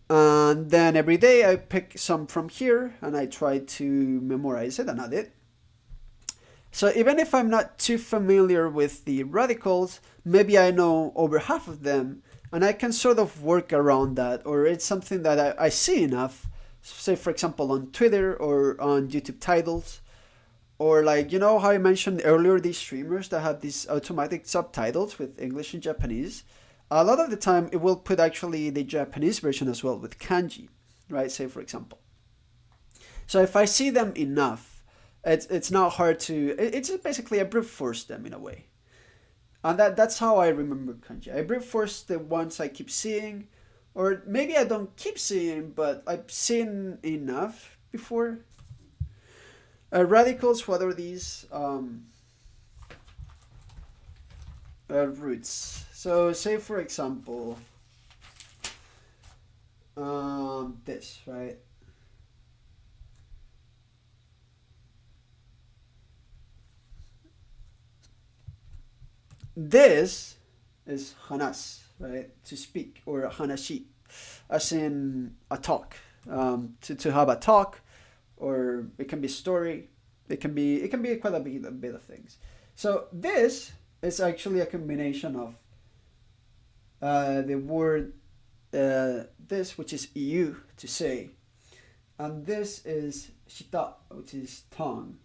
And then every day I pick some from here and I try to memorize it and add it. So even if I'm not too familiar with the radicals, maybe I know over half of them and I can sort of work around that, or it's something that I see enough, say for example on Twitter or on YouTube titles, or like, you know how I mentioned earlier these streamers that have these automatic subtitles with English and Japanese. A lot of the time it will put actually the Japanese version as well with kanji, right? Say for example. So if I see them enough, it's not hard to, it's basically I brute force them in a way. And that's how I remember kanji. I brute force the ones I keep seeing, or maybe I don't keep seeing, but I've seen enough before. Radicals, what are these? Roots. So say for example, this, right? This is hanas, right? To speak, or hanashi, as in a talk. To have a talk, or it can be a story. It can be quite a bit of things. So this is actually a combination of the word this, which is iu, to say, and this is shita, which is tongue.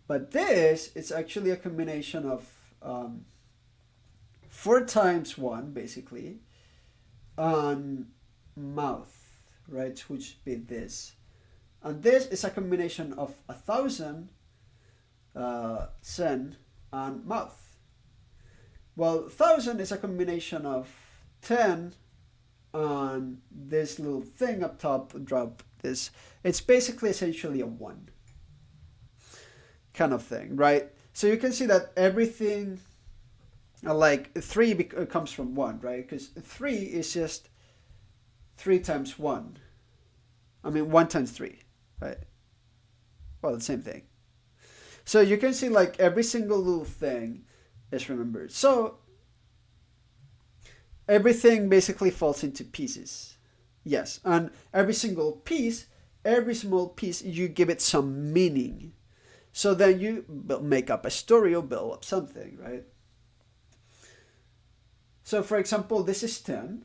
But this is actually a combination of 4 times 1, basically, and mouth, right, which would be this. And this is a combination of 1,000 sen and mouth. Well, 1,000 is a combination of 10 and this little thing up top, drop this. It's basically essentially a 1 kind of thing, right? So you can see that everything, like 3 comes from 1, right? Because 3 is just 3 times 1. I mean 1 times 3, right? Well, the same thing. So you can see like every single little thing is remembered. So everything basically falls into pieces. Yes, and every single piece, every small piece, you give it some meaning. So then you make up a story or build up something, right? So for example, this is 10.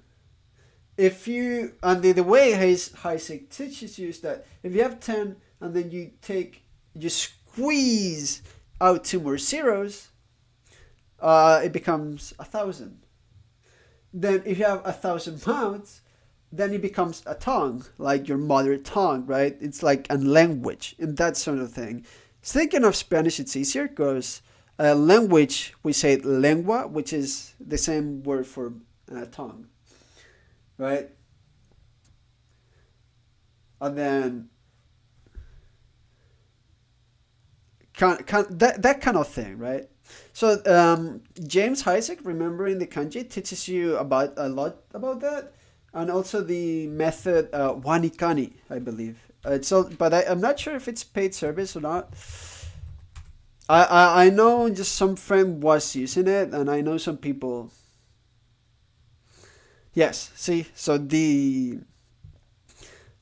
If you, and the way Heisig teaches you is that if you have 10 and then you squeeze out two more zeros, it becomes 1,000. Then if you have 1,000 mouths, then it becomes a tongue, like your mother tongue, right? It's like a language and that sort of thing. Thinking of Spanish, it's easier because language, we say lengua, which is the same word for tongue, right? And then that kind of thing, right? So James Heisig, remembering the kanji, teaches you about a lot about that, and also the method wanikani, I believe. But I'm not sure if it's paid service or not. I know just some friend was using it, and I know some people. Yes, see, so the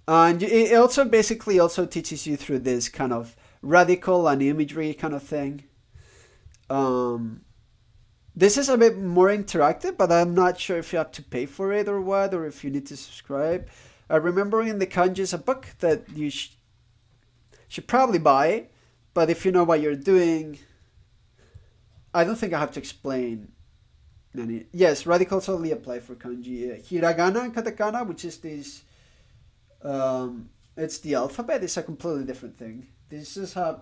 and it also basically also teaches you through this kind of radical and imagery kind of thing. Um, this is a bit more interactive, but I'm not sure if you have to pay for it or what, or if you need to subscribe. Remembering the kanji is a book that you should probably buy, but if you know what you're doing, I don't think I have to explain any. Yes, radicals only apply for kanji. Hiragana and katakana, which is this, it's the alphabet, it's a completely different thing. This just have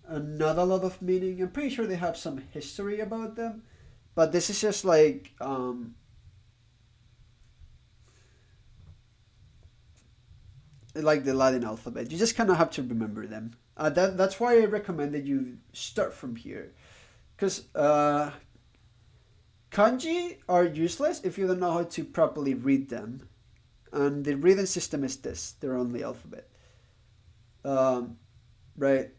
not a lot of meaning. I'm pretty sure they have some history about them, but this is just like the Latin alphabet. You just kind of have to remember them. That's why I recommend that you start from here, because kanji are useless if you don't know how to properly read them, and the reading system is this, their only alphabet. Right.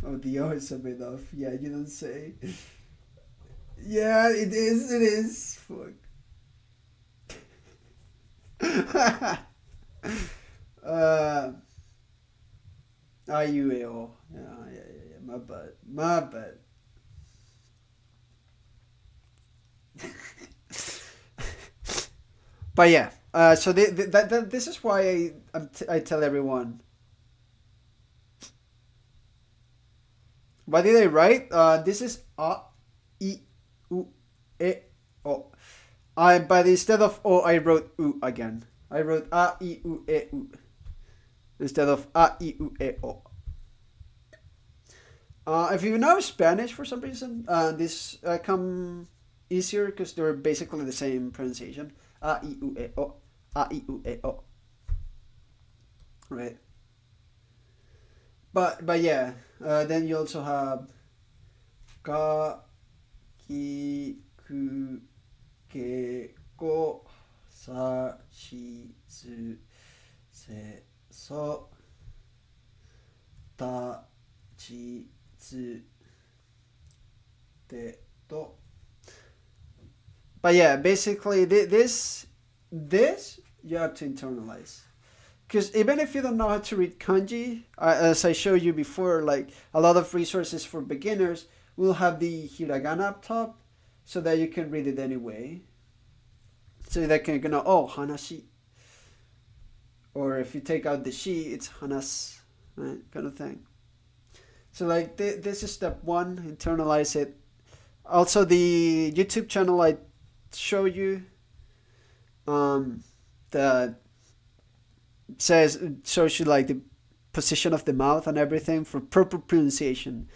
Oh, the O is a bit off. Yeah, you don't say. Yeah, it is. It is. Fuck. uh, IUAO. Yeah, yeah, yeah, yeah. My bad. My bad. But yeah. So this is why I tell everyone. What did I write? This is A, I, U, E, O. But instead of O, I wrote U again. I wrote A, I, U, E, U. Instead of A, I, U, E, O. If you know Spanish for some reason, this come easier because they're basically the same pronunciation. A, I, U, E, O. A, I, U, E, O. Right. But yeah, then you also have ka, ki, ku, ke, ko, sa, shi, su, se, so, ta, chi, tsu, te, to. But yeah, basically this you have to internalize. Because even if you don't know how to read kanji, as I showed you before, like a lot of resources for beginners will have the hiragana up top so that you can read it anyway. So that can know, oh, hanashi. Or if you take out the shi, it's hanas, right? Kind of thing. So like this is step one, internalize it. Also the YouTube channel I show you, that shows you like the position of the mouth and everything for proper pronunciation.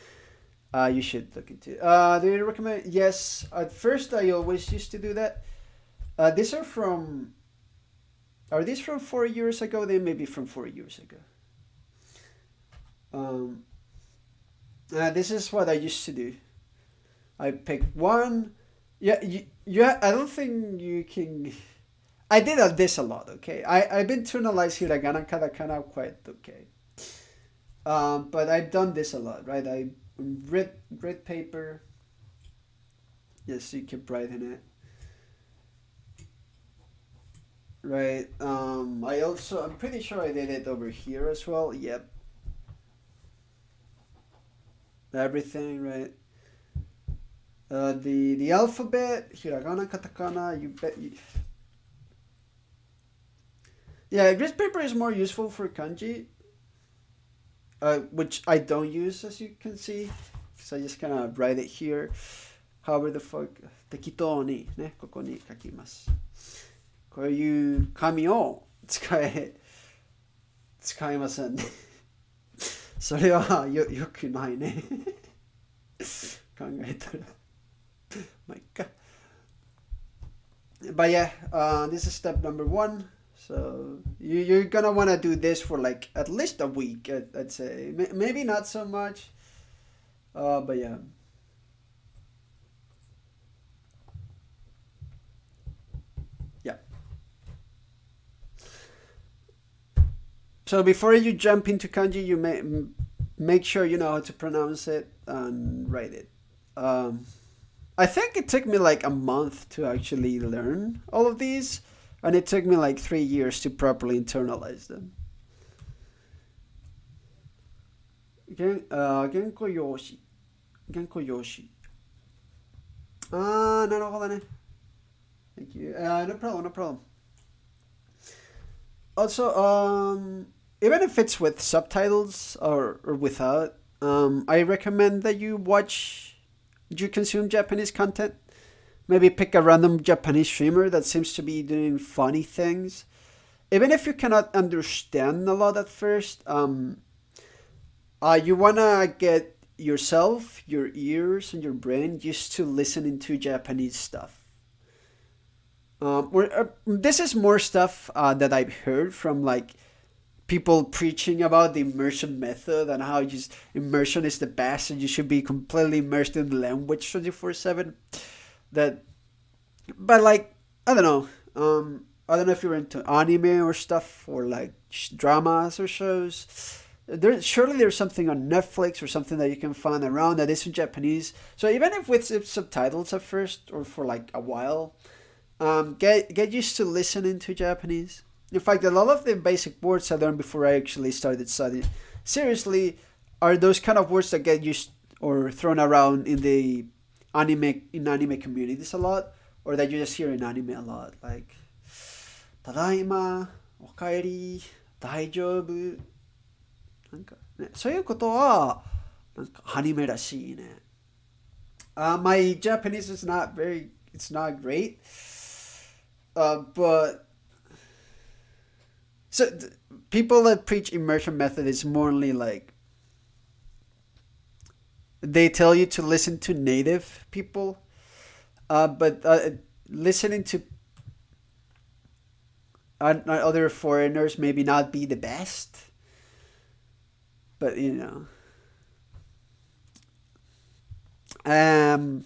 You should look into. Do you recommend? Yes. At first, I always used to do that. These are from. Are these from 4 years ago? They may be from 4 years ago. This is what I used to do. I pick one. Yeah, I don't think you can. I did this a lot, okay? I've internalized hiragana katakana quite okay. But I've done this a lot, right? I read paper, Yes, you keep writing it. Right. I'm pretty sure I did it over here as well. Yep. Everything, right? The alphabet, hiragana, katakana, you bet you. Yeah, grid paper is more useful for kanji, which I don't use as you can see, because I just kind of write it here. However the fuck, 適当にね、ここに書きます。こういう紙を使いませんね。それはよくないね。考えたら。まあ、いっか。But yeah, this is step number one. So you're gonna wanna do this for like at least a week, I'd say. Maybe not so much. But yeah. Yeah. So before you jump into kanji, you make sure you know how to pronounce it and write it. I think it took me like a month to actually learn all of these, and it took me like 3 years to properly internalize them. Genko Yoshi. Genko Yoshi. Ah, なるほどね. Thank you. No problem, no problem. Also, even if it's with subtitles or without, I recommend that you consume Japanese content. Maybe pick a random Japanese streamer that seems to be doing funny things. Even if you cannot understand a lot at first, you wanna get yourself, your ears, and your brain used to listening to Japanese stuff. This is more stuff that I've heard from like people preaching about the immersion method and how just immersion is the best and you should be completely immersed in the language 24/7. That, but like I don't know. I don't know if you're into anime or stuff or like dramas or shows. Surely there's something on Netflix or something that you can find around that is in Japanese. So even if with subtitles at first or for like a while, get used to listening to Japanese. In fact, a lot of the basic words I learned before I actually started studying seriously are those kind of words that get used or thrown around in anime communities a lot, or that you just hear in anime a lot, like tadaima, okaeri, daijoubu. なんかね、そういうことはなんかアニメらしいね。My Japanese is it's not great. But so people that preach immersion method is morely like they tell you to listen to native people, but listening to other foreigners maybe not be the best. But um,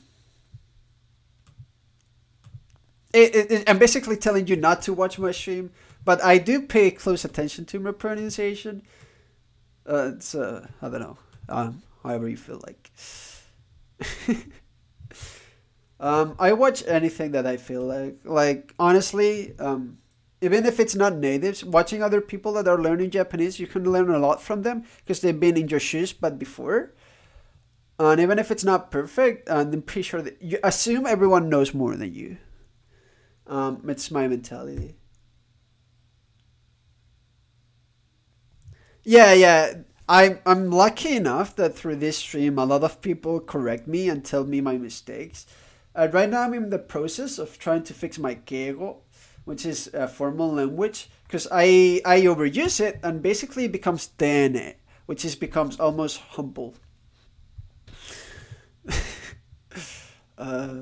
I'm basically telling you not to watch my stream, but I do pay close attention to my pronunciation. It's I don't know, however you feel like. I watch anything that I feel like. Like honestly, even if it's not natives, watching other people that are learning Japanese, you can learn a lot from them because they've been in your shoes, but before. And even if it's not perfect, I'm pretty sure that you assume everyone knows more than you. It's my mentality. Yeah, yeah. I'm lucky enough that through this stream, a lot of people correct me and tell me my mistakes. Right now, I'm in the process of trying to fix my keigo, which is a formal language, because I overuse it and basically it becomes tene, which is becomes almost humble. uh,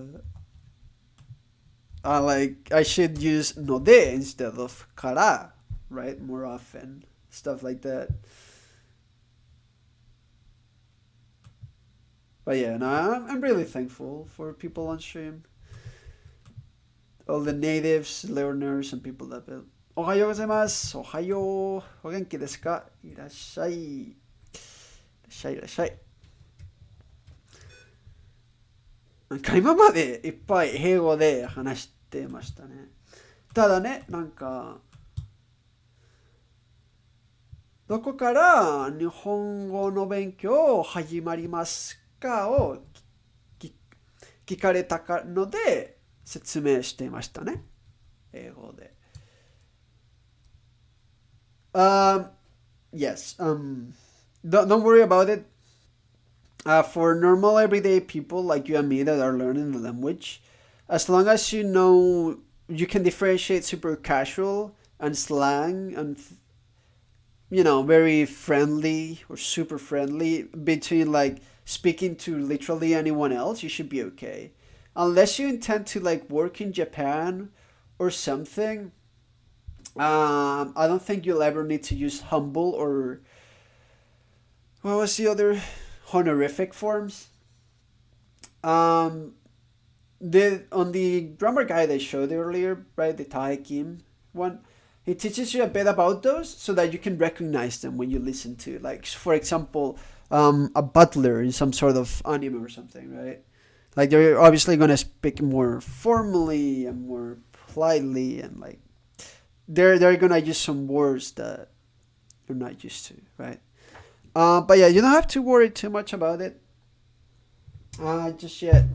like I should use node instead of kara, right? More often, stuff like that. But yeah, no, I'm really thankful for people on stream, all the natives, learners, and people that build. おはようございます。おはよう。お元気ですか？いらっしゃい。いらっしゃい、いらっしゃい。なんか今までいっぱい英語で話してましたね。ただね、なんか、どこから日本語の勉強始まりますかを聞かれたので説明していましたね。英語で。Yes. Don't worry about it. For normal everyday people like you and me that are learning the language, as long as you know you can differentiate super casual and slang and very friendly or super friendly between like speaking to literally anyone else, you should be okay. Unless you intend to like work in Japan or something, I don't think you'll ever need to use humble or what was the other honorific forms. Um, on the grammar guide I showed earlier, right, the Tae Kim one, he teaches you a bit about those so that you can recognize them when you listen to, like, for example, a butler in some sort of anime or something, right? Like they're obviously gonna speak more formally and more politely, and like they're gonna use some words that you're not used to, right? But yeah, you don't have to worry too much about it just yet.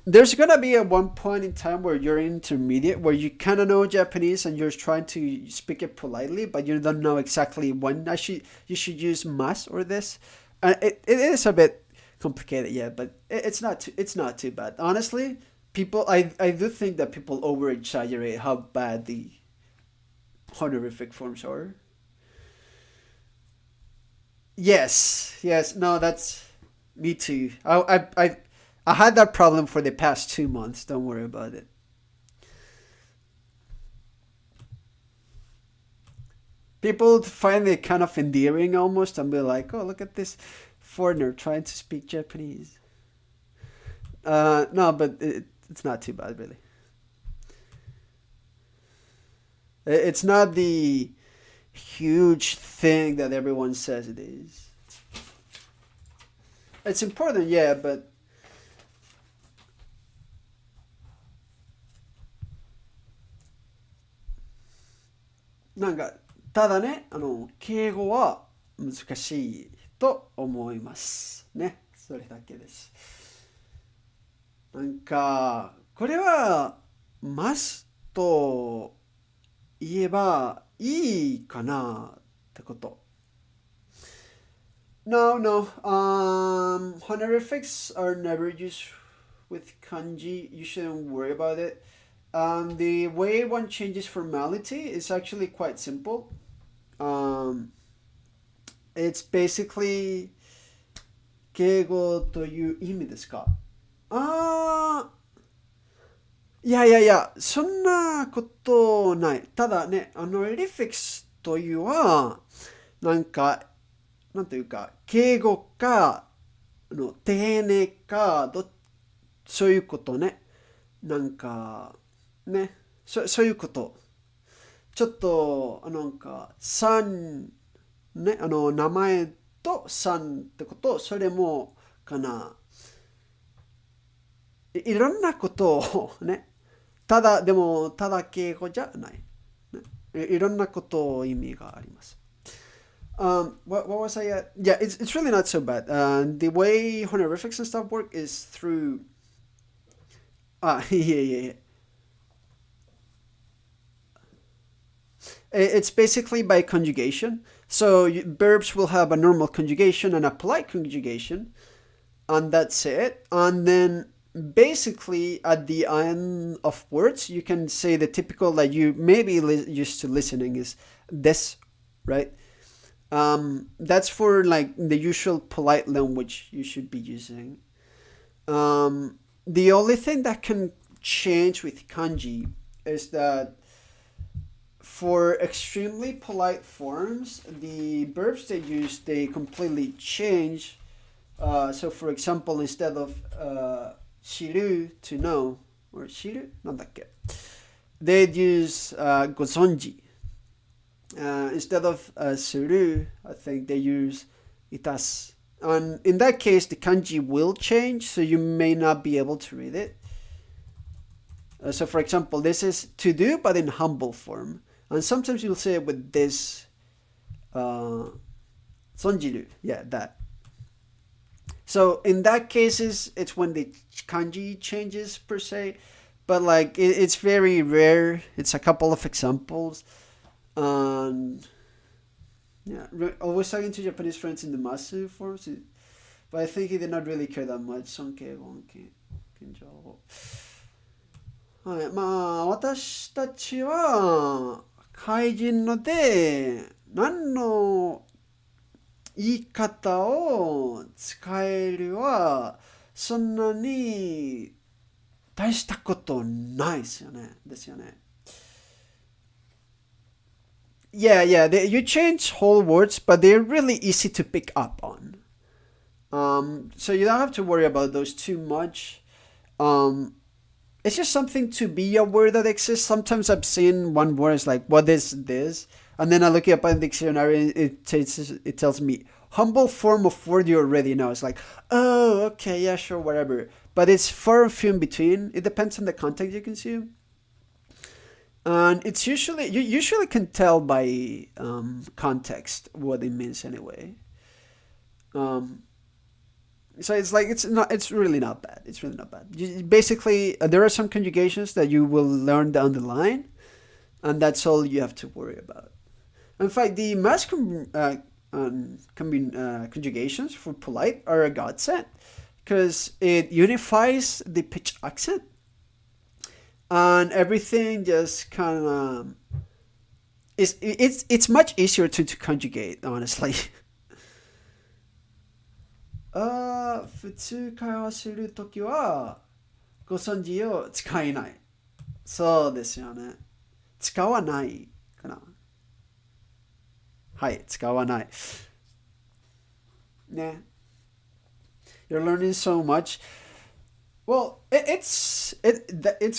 There's gonna be a one point in time where you're intermediate, where you kind of know Japanese and you're trying to speak it politely, but you don't know exactly when you should use mas or this. It is a bit complicated, yeah, but it's not too bad. Honestly, I do think that people over exaggerate how bad the honorific forms are. Yes, no, that's me too. I had that problem for the past 2 months. Don't worry about it. People find it kind of endearing almost and be like, "Oh, look at this foreigner trying to speak Japanese." No, but it's not too bad really. It's not the huge thing that everyone says it is. It's important, yeah, butなんか、ただね、敬語は難しいと思いますね。それだけです。なんか、これは、ますと言えばいいかなってこと。No, no. Honorifics are never used with kanji. You shouldn't worry about it. The way one changes formality is actually quite simple. Um, it's basically 敬語という意味ですか？あいやいやいや、そんなことない。ただね、リフィックスというは、なんか、なんというか、敬語か、丁寧か、そういうことね。なんか、ね、そういうこと。ちょっと、なんか、さん、ね、名前とさんってこと、それも、かな。いろんなことをね、でも、ただ敬語じゃない。ね、いろんなこと意味があります。what was I at? Yeah, it's really not so bad. The way honorifics and stuff work is through. Yeah. It's basically by conjugation. So verbs will have a normal conjugation and a polite conjugation, and that's it. And then basically at the end of words, you can say the typical that you maybe used to listening is this, right? That's for like the usual polite language you should be using. The only thing that can change with kanji is that for extremely polite forms, the verbs they use they completely change. So, for example, instead of shiru to know or shiru, なんだっけ? They'd use gozonji. Instead of suru, I think they use itas. And in that case, the kanji will change, so you may not be able to read it. So for example, this is to do, but in humble form. And sometimes you'll say it with this, sonjiru. Yeah, that. So in that cases, it's when the kanji changes per se. But like, it's very rare. It's a couple of examples. And yeah, always talking to Japanese friends in the masu forms. But I think he did not really care that much. Sonke, wonke, kinjo. はい、まあ私たちは怪人ので何の言い方を使えるはそんなに大したことないですよね。ですよね。Yeah, yeah, you change whole words, but they're really easy to pick up on. So you don't have to worry about those too much. Um, it's just something to be aware that exists. Sometimes I've seen one word is like, what is this? And then I look it up in the dictionary and it tells me humble form of word you already know. It's like, oh, okay, yeah, sure, whatever. But it's far and few in between. It depends on the context you consume. And it's usually, you usually can tell by context what it means anyway. Um, so it's like it's really not bad. It's really not bad. Basically, there are some conjugations that you will learn down the line, and that's all you have to worry about. In fact, the conjugations for polite are a godsend because it unifies the pitch accent, and everything just kind of it's much easier to conjugate, honestly. 普通会話するときはご存知を使えない。そうですよね。使わないかな。はい、使わない。ね。You're learning so much. Well, it's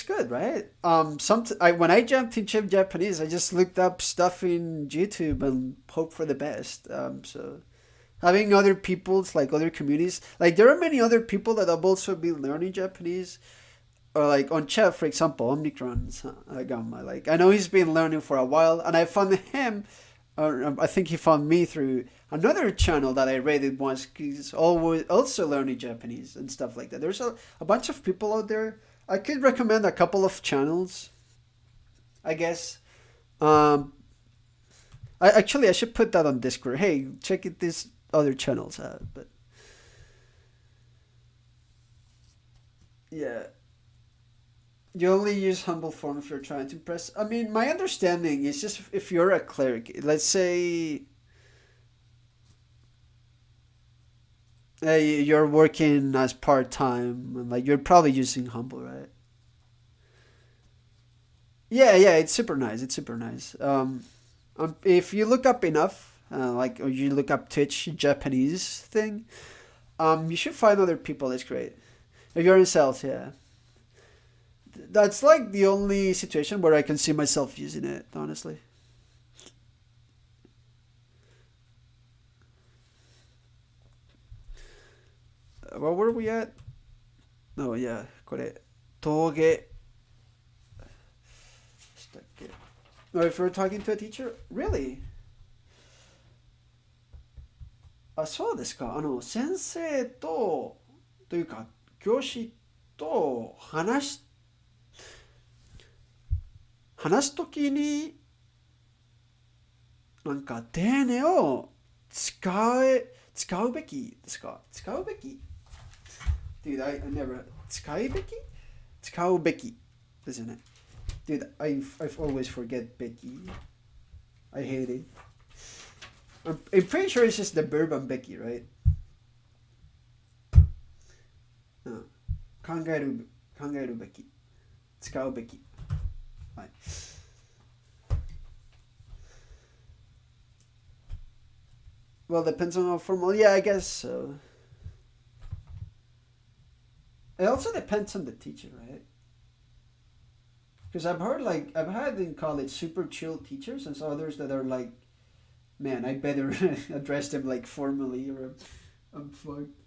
good, right? When I jumped into Japanese, I just looked up stuff in YouTube and hope for the best. So having other people's like other communities, like there are many other people that have also been learning Japanese, or like on chat, for example, Omnicron Gamma. Like I know he's been learning for a while, and I found him. I think he found me through another channel that I rated once. He's always also learning Japanese and stuff like that. There's a bunch of people out there. I could recommend a couple of channels, I guess. I should put that on Discord. Hey, check it these other channels out. But yeah, you only use humble form if you're trying to impress. I mean, my understanding is just if you're a cleric, let's say you're working as part time, and like you're probably using humble, right? Yeah, yeah, it's super nice. It's super nice. If you look up enough, like or you look up Twitch Japanese thing, you should find other people. That's great. If you're in sales, yeah. That's like the only situation where I can see myself using it, honestly. Where were we at? Oh, yeah, これ、峠 No, if you're talking to a teacher, really? あ、そうですか。先生というか、教師と話すときに、なんか、丁寧を使うべきですか？使うべき Dude, I never... 使うべきですよね。Dude, I've always forget Becky. I hate it. I'm pretty sure it's just the verb on Becky, right? うん。考えるべき。使うべき。はい。Well, depends on how formal. Yeah, I guess so. It also depends on the teacher, right? Because I've had in college super chill teachers and some others that are like, man, I better address them like formally or I'm fucked.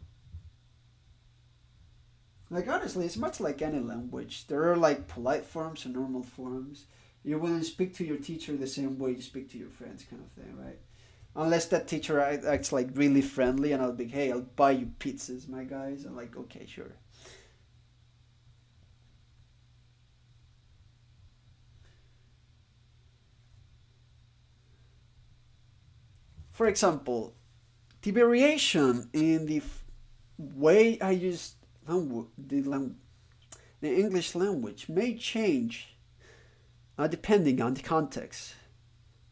Like honestly, it's much like any language. There are like polite forms and normal forms. You wouldn't speak to your teacher the same way you speak to your friends, kind of thing, right? Unless that teacher acts like really friendly, and I'll be, hey, I'll buy you pizzas, my guys. I'm like, okay, sure. For example, the variation in the way I use the English language may change depending on the context.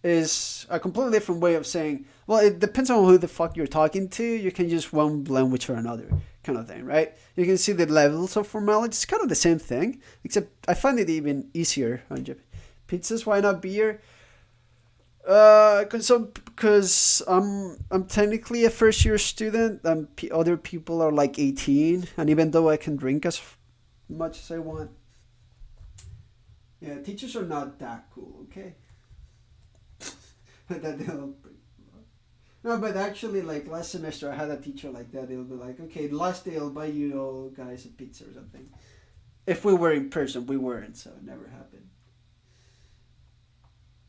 Is a completely different way of saying, well, it depends on who the fuck you're talking to. You can use one language or another, kind of thing, right? You can see the levels of formality. It's kind of the same thing, except I find it even easier on Japan. Pizzas, why not beer? Because I'm technically a first year student. Other people are like 18, and even though I can drink as much as I want, yeah, teachers are not that cool. Okay. That they'll no, but actually, like last semester, I had a teacher like that. They'll be like, "Okay, last day I'll buy you all guys a pizza or something." If we were in person, we weren't, so it never happened.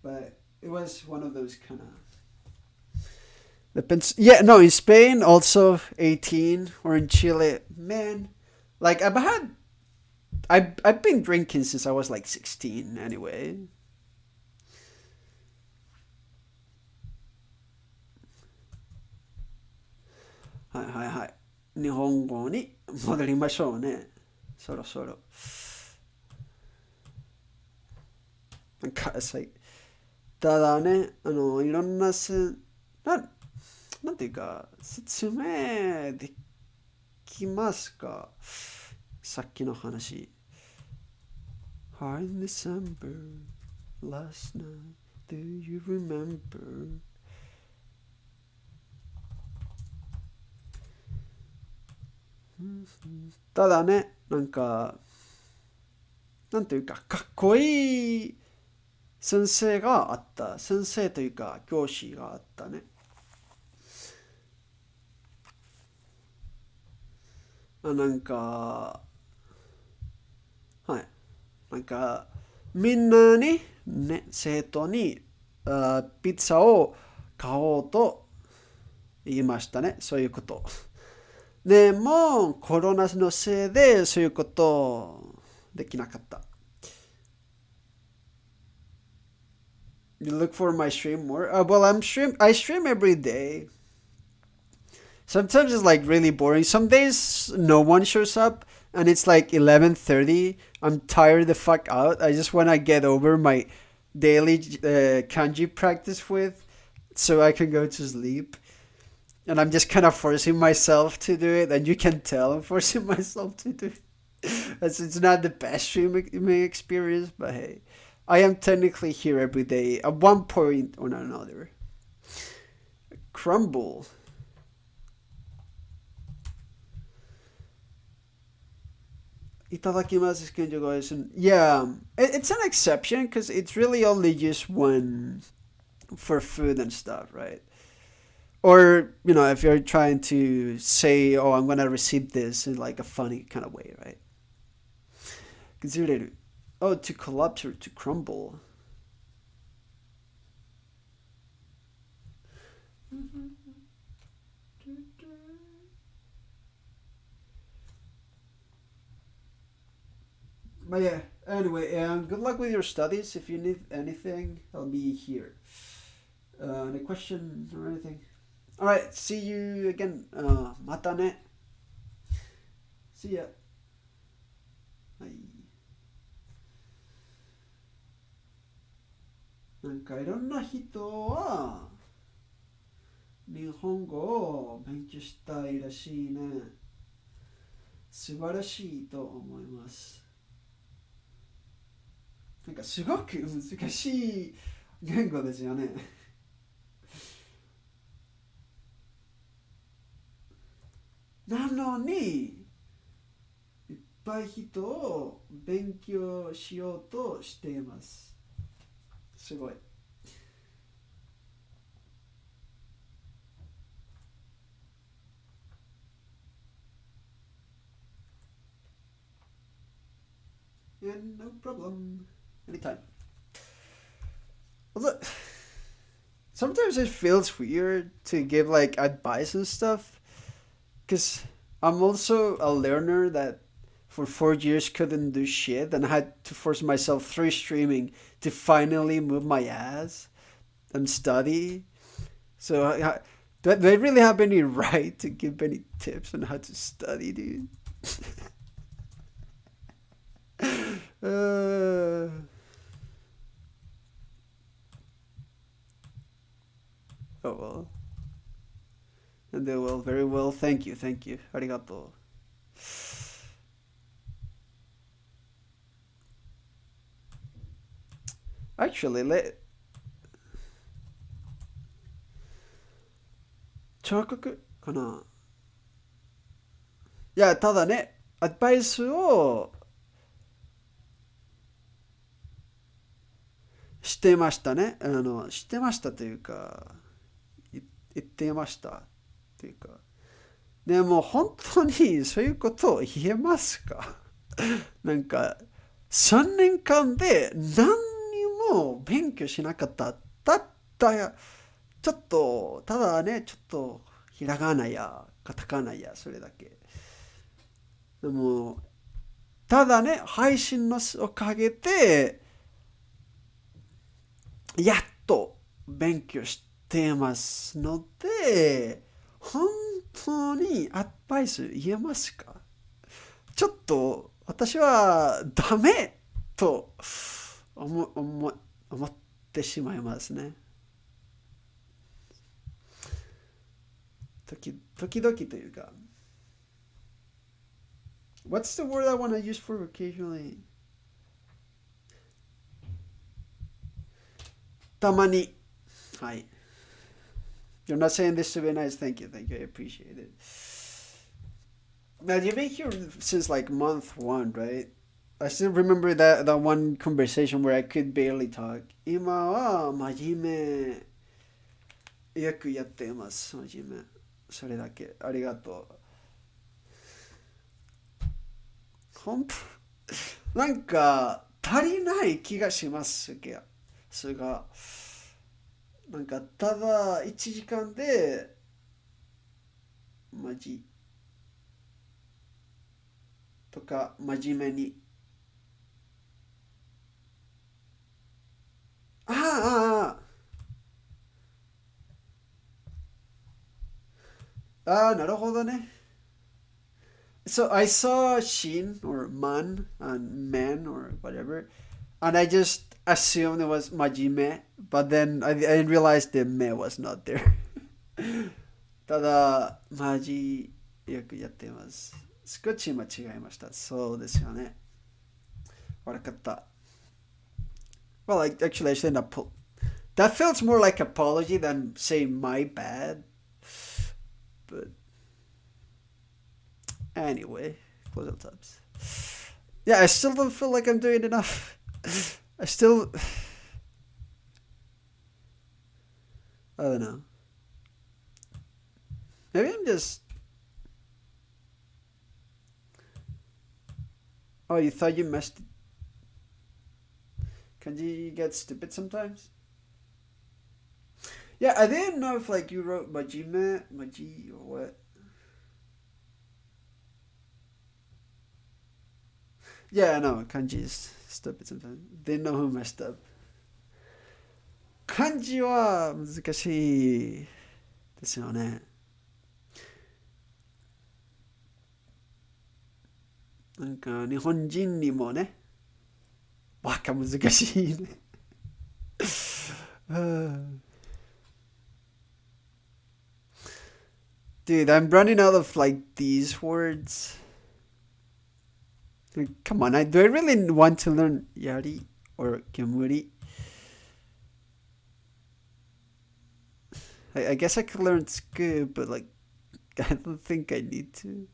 But it was one of those kind of depends. Yeah, no, in Spain also 18, or in Chile, man. Like I've been drinking since I was like 16 anyway. はいはいはい。日本語に戻りましょうね。そろそろ。なんかさい、ただね、いろんななんていうか、説明できますか？さっきの話。Hard in December, last night, do you remember? ただね、なんか、なんていうか、かっこいい先生があった。先生というか、教師があったね。なんか、はい。なんか、みんなに、ね、生徒に、ピッツァを買おうと言いましたね。そういうこと。でも、コロナのせいで、そういうことできなかった。You look for my stream more? Well, I stream every day. Sometimes it's like really boring. Some days no one shows up and it's like 11:30. I'm tired the fuck out. I just want to get over my daily kanji practice with so I can go to sleep. And I'm just kind of forcing myself to do it, and you can tell I'm forcing myself to do it. It's not the best streaming experience, but hey, I am technically here every day at one point or another. Crumble. Itadakimasu can you guys? Yeah, it's an exception because it's really only just one for food and stuff, right? Or if you're trying to say, "Oh, I'm gonna receive this" in like a funny kind of way, right? Consider, oh, to collapse or to crumble. まあ yeah, anyway, good luck with your studies. If you need anything, I'll be here. Any question or anything? Alright, see you again. またね。See ya. はい。なんかいろんな人は日本語を勉強したいらしいね。素晴らしいと思います。なんかすごく難しい言語ですよね。なのに、いっぱい人を勉強しようとしています。すごい。And no problem. Anytime. Although, sometimes it feels weird to give like advice and stuff. Because I'm also a learner that for 4 years couldn't do shit and had to force myself through streaming to finally move my ass and study. So do I really have any right to give any tips on how to study, dude? uh, oh well. And they will, very well. Thank you. ありがとう。Actually,聴覚かな。いや、ただね、アドバイスをしてましたね。してましたというか、言ってましたというか。でも本当にそういうことを言えますか？なんか、3年間で何にも勉強しなかった。だったら、ちょっと、ただね、ちょっと、ひらがなや、カタカナや、それだけ。でも、ただね、配信のおかげで、やっと勉強してますので、本当にアドバイス言えますか？ちょっと、私はダメと思ってしまいますね。時々というか。What's the word I want to use for occasionally? たまに。はい。You're not saying this to be nice. Thank you. I appreciate it. Now, you've been here since like month one, right? I still remember that one conversation where I could barely talk. 今は真面目。よくやっています。真面目。それだけ。ありがとう。本当なんか足りない気がしますが、なんかただ1時間でマジとか真面目になるほどね。So I saw Shin or Man and Man or whatever, and I just assumed it was Majime, but then I didn't realize the Me was not there. ただ、マジよくやってます。少し間違えました。そうですよね。悪かった。Well, actually, I shouldn't that feels more like apology than saying my bad. But anyway, close up tabs. Yeah, I still don't feel like I'm doing enough. I don't know. Maybe I'm just. Oh, you thought you messed. Kanji get stupid sometimes? Yeah, I didn't know if like you wrote Maji or what. Yeah, I know. Kanji is stupid sometimes. Didn't know who messed up. Kanji は難しいですよね。なんか日本人にもね、バカ難しいね。Dude, I'm running out of like these words. Like, come on, do I really want to learn yari or kemuri? I guess I could learn tsuku, but like, I don't think I need to.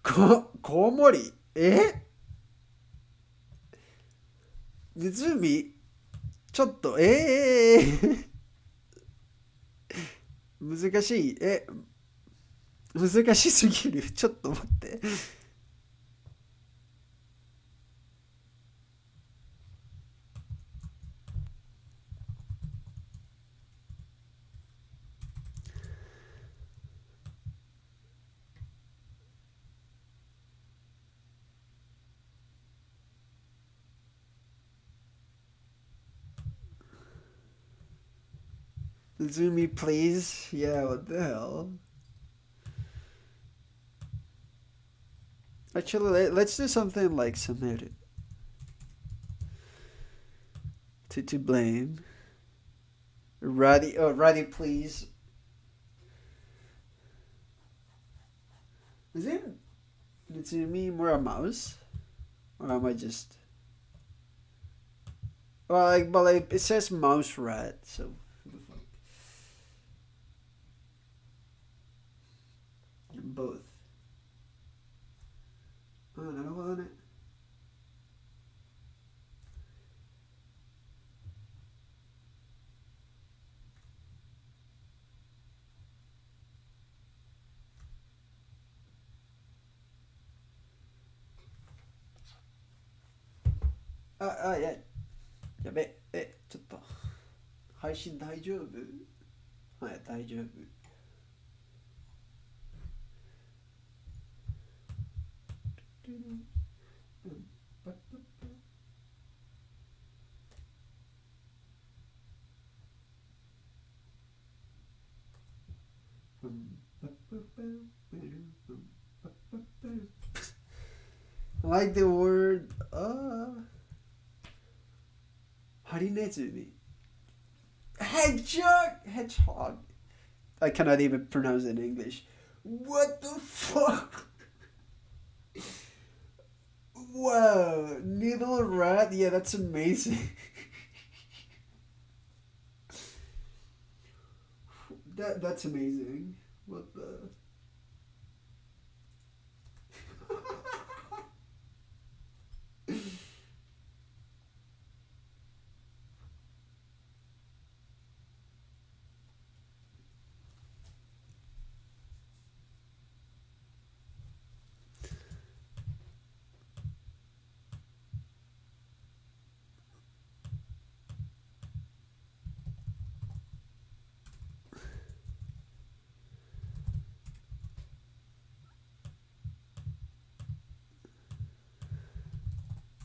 Komori? 湖ちょっと、難しい。難しすぎる。ちょっと待って。Zoomy, please. Yeah, what the hell? Actually, let's do something like submit it. To blame. Ready, please. Is it Zoomy more a mouse? Or am I just... Well, it says mouse rat, so... Both. ああ、なるほどね。やべ、ちょっと。配信大丈夫？はい、大丈夫。I like the word ハリネズミ hedgehog I cannot even pronounce it in English. What the fuck? Wow, needle rat. Yeah, that's amazing. That's amazing. What the?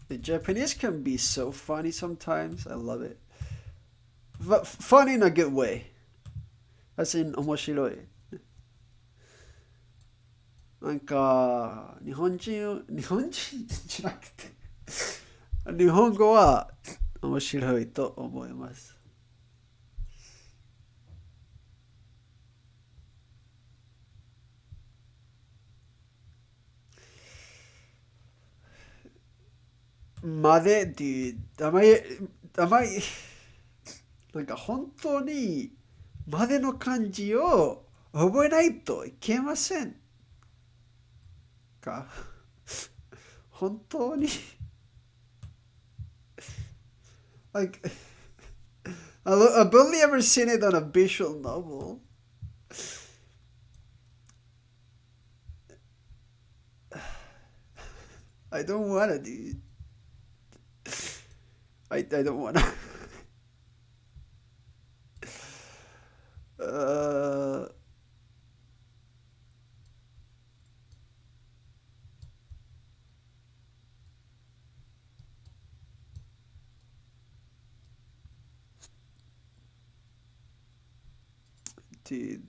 The Japanese can be so funny sometimes. I love it. But funny in a good way. As in 面白い。なんか、日本人じゃなくて、日本語は面白いと思います。までっていう、あまり、なんか本当に、までの漢字を覚えないといけませんか？本当に like I've only ever seen it on a visual novel. I don't wanna, dude. I don't wanna. uh, dude,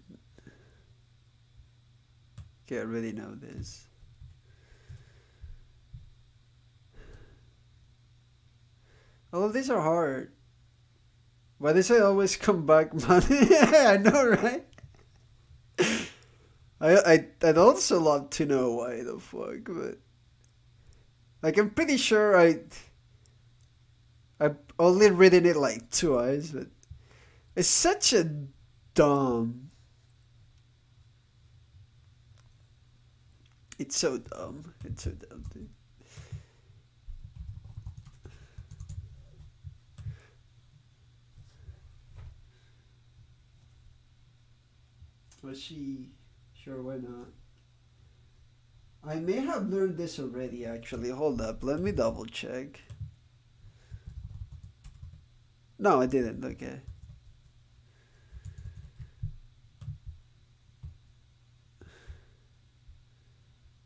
can't really know this. All of these are hard. Why they say always come back, man? Yeah, I know, right? I'd also love to know why the fuck, but like I'm pretty sure I've only written it like twice, but it's such a dumb. It's so dumb. It's so dumb, dude. Was she? Sure, why not? I may have learned this already, actually. Hold up, let me double check. No, I didn't. Okay.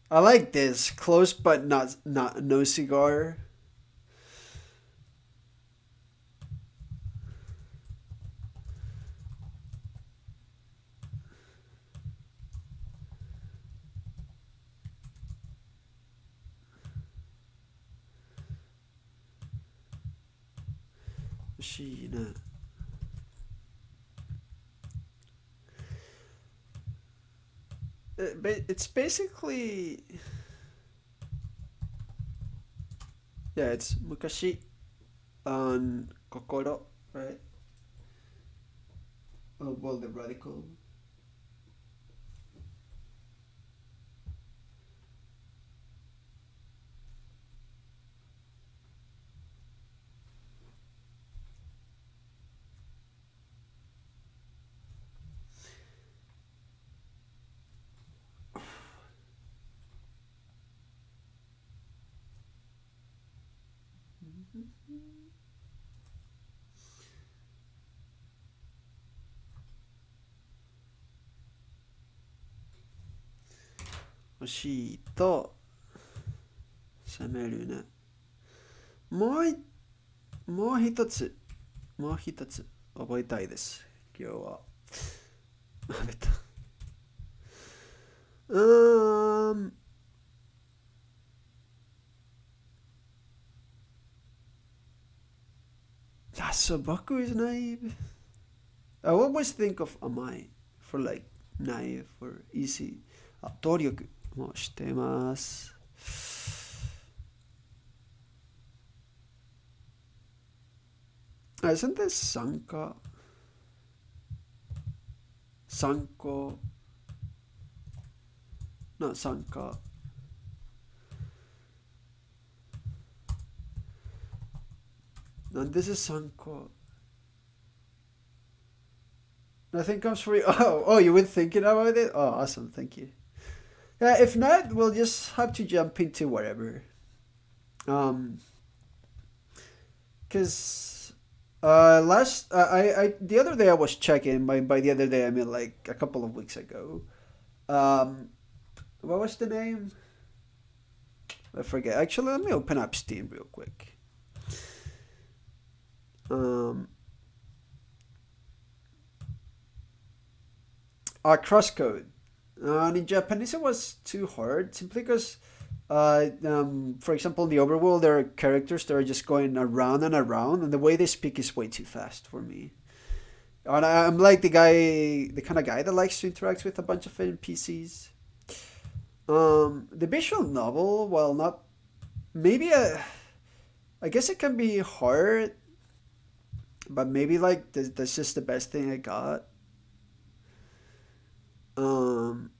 I like this. Close but not no cigar. She not. It's basically, yeah, it's mukashi on kokoro, right? Oh, well, the radical.欲しいと攻めるね。もういもう一つもう一つ覚えたいです。今日は。あ、べた。So Baku is naive. I always think of Amai for like naive or easy. あ、努力もしてます。Isn't this Sanka? Sanko? Not Sanka. No, this is Sanko. Nothing comes for you. Oh, you were thinking about it? Oh, awesome. Thank you. Yeah, if not, we'll just have to jump into whatever. Because the other day I was checking. By the other day I mean like a couple of weeks ago. Um, what was the name? I forget. Actually, let me open up Steam real quick. Crosscode. And in Japanese, it was too hard simply because, for example, in the overworld, there are characters that are just going around and around, and the way they speak is way too fast for me. And I'm like the kind of guy that likes to interact with a bunch of NPCs. The visual novel, while not maybe I guess it can be hard, but maybe like that's just the best thing I got. Um,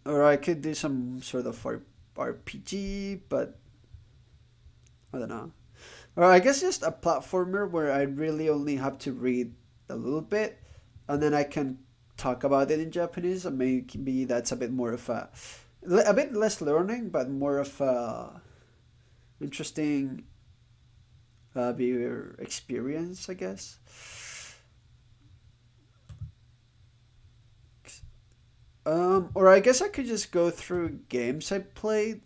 or I could do some sort of RPG, but I don't know. Or I guess just a platformer where I really only have to read a little bit, and then I can talk about it in Japanese, and maybe that's a bit more of a bit less learning, but more of a interesting viewer experience, I guess. Or I guess I could just go through games I played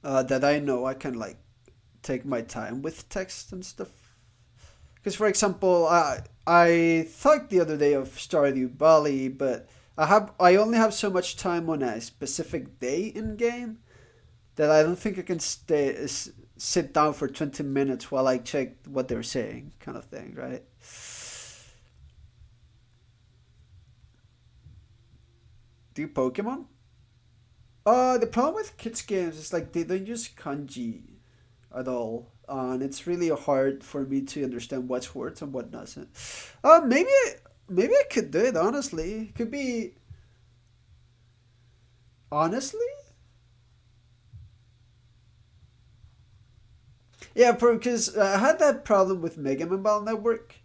that I know I can like take my time with text and stuff. Because for example, I thought the other day of Stardew Valley, but I only have so much time on a specific day in game that I don't think I can sit down for 20 minutes while I check what they're saying, kind of thing, right? Do Pokemon? The problem with kids games is like they don't use kanji at all, and it's really hard for me to understand what's words and what doesn't. Maybe I could do it honestly. Could be honestly. Yeah, because I had that problem with Mega Man Battle Network.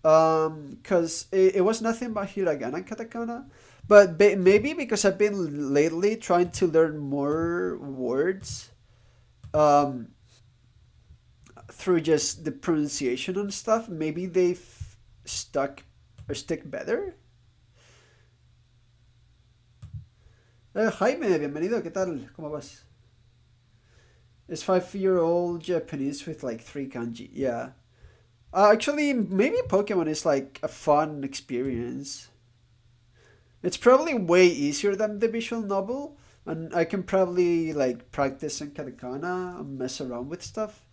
Because it was nothing but Hiragana and Katakana. But maybe because I've been lately trying to learn more words um, through just the pronunciation and stuff, maybe they've stuck or stick better. Jaime, bienvenido, ¿qué tal? ¿Cómo vas? It's 5-year-old Japanese with like three kanji. Yeah. Actually, maybe Pokemon is like a fun experience. It's probably way easier than the visual novel, and I can probably like practice in katakana and mess around with stuff.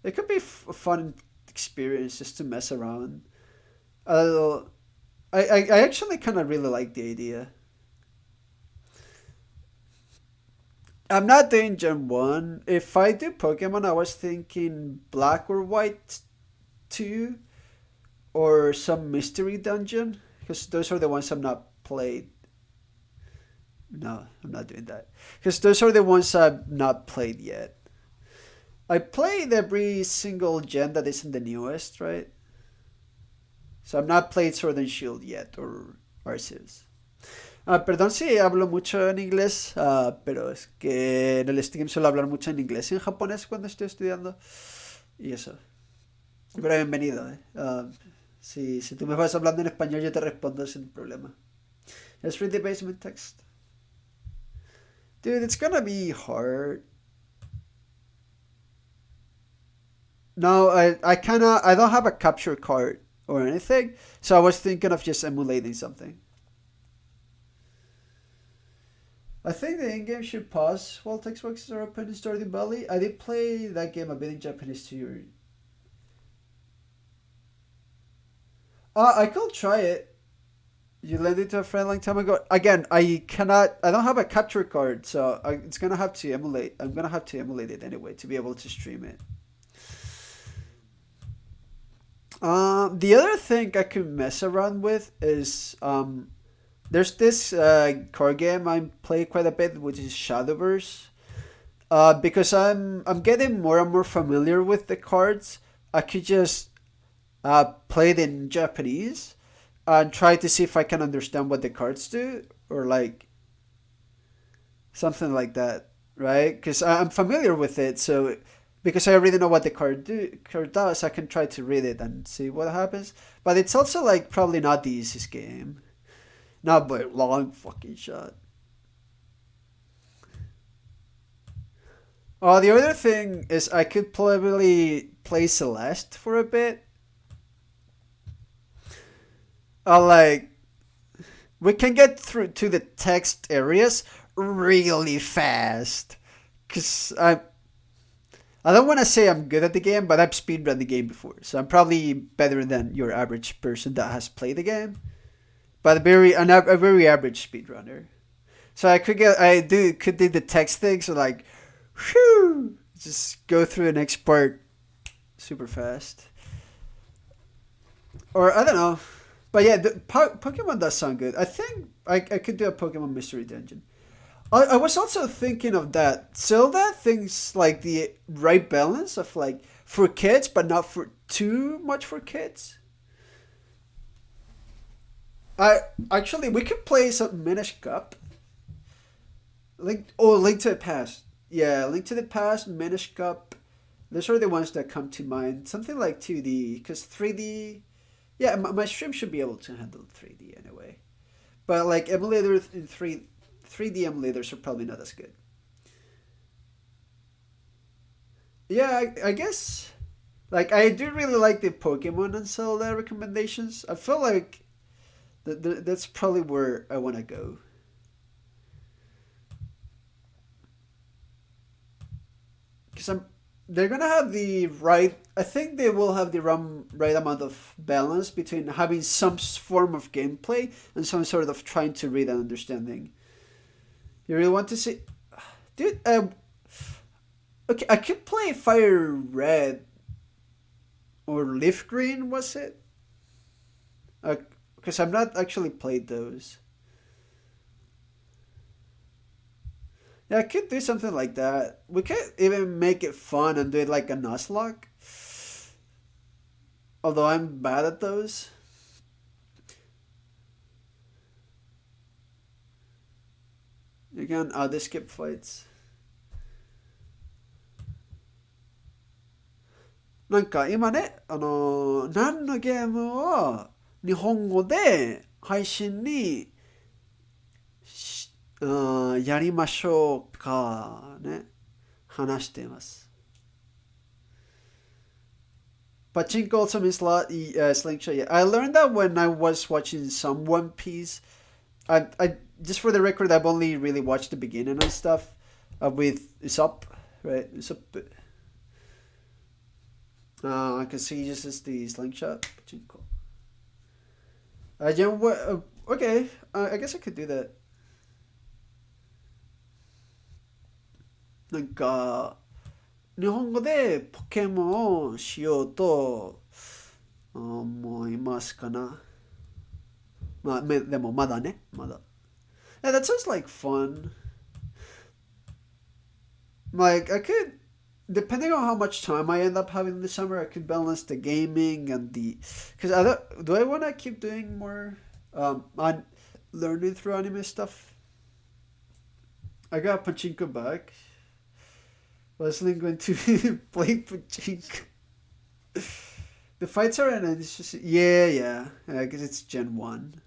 It could be a fun experience just to mess around. Uh, I actually kind of really like the idea. I'm not doing Gen 1. If I do Pokemon, I was thinking Black or White 2 or some mystery dungeon because those are the ones I've not played. No, I'm not doing that because those are the ones I've not played yet. I played every single gen that is in the newest, right? So I've not played Sword and Shield yet or Arceus. Perdón si hablo mucho en inglés, pero es que en el stream suelo hablar mucho en inglés y en japonés cuando estoy estudiando. Y eso. Pero bienvenido, eh. Si tú me vas hablando en español, yo te respondo sin problema. Let's read the basement text. Dude, it's gonna be hard. No, I don't have a capture card or anything, so I was thinking of just emulating something. I think the in-game should pause while text boxes are open in Stardew Valley. I did play that game a bit in Japanese too. I could try it. You lent it to a friend a long time ago. Again, I cannot. I don't have a capture card, so it's gonna have to emulate. I'm gonna have to emulate it anyway to be able to stream it. The other thing I could mess around with is there's this card game I play quite a bit, which is Shadowverse. Because I'm getting more and more familiar with the cards. I could just play it in Japanese and try to see if I can understand what the cards do, or like something like that, right? Because I'm familiar with it, so because I already know what the card does, I can try to read it and see what happens. But it's also like probably not the easiest game, not by a long fucking shot. The other thing is I could probably play Celeste for a bit. Like we can get through to the text areas really fast. Cause I don't want to say I'm good at the game, but I've speedrun the game before, so I'm probably better than your average person that has played the game. But a very average speedrunner. So I could do the text thing, so like, whew, just go through the next part super fast. Or I don't know. But yeah, Pokemon does sound good. I think I could do a Pokemon Mystery Dungeon. I was also thinking of that. Zelda things like the right balance of like for kids, but not for too much for kids. I actually we could play some Minish Cup. Link to the Past. Yeah, Link to the Past, Minish Cup. Those are the ones that come to mind. Something like 2D, because 3D. Yeah, my stream should be able to handle 3D anyway. But like emulators in 3D emulators are probably not as good. Yeah, I guess. Like I do really like the Pokemon and Zelda recommendations. I feel like that's probably where I want to go. Because they're gonna have the right. I think they will have the right amount of balance between having some form of gameplay and some sort of trying to read and understanding. You really want to see, dude? Okay, I could play Fire Red or Leaf Green. Was it? Because I've not actually played those. Yeah, I could do something like that. We could even make it fun and do it like a Nuzlocke. Although I'm bad at those. You can auto skip fights. なんか今ね、何のゲームを日本語で配信にやりましょうかね、話しています。Pachinko also means slingshot. Yeah, I learned that when I was watching some One Piece. I just for the record, I've only really watched the beginning and stuff with Usopp, right? Usopp. I can see just as the slingshot. Pachinko. Okay, I guess I could do that. なんか日本語でポケモンをしようと思いますかな。まあ、でもまだね、まだ。Yeah, that sounds like fun. Like, I could, depending on how much time I end up having this summer, I could balance the gaming and the. Because do I want to keep doing more on learning through anime stuff? I got Pachinko back. Wasn't going to play Pachinko. The fights are in, and it's just. Yeah. I guess it's Gen 1.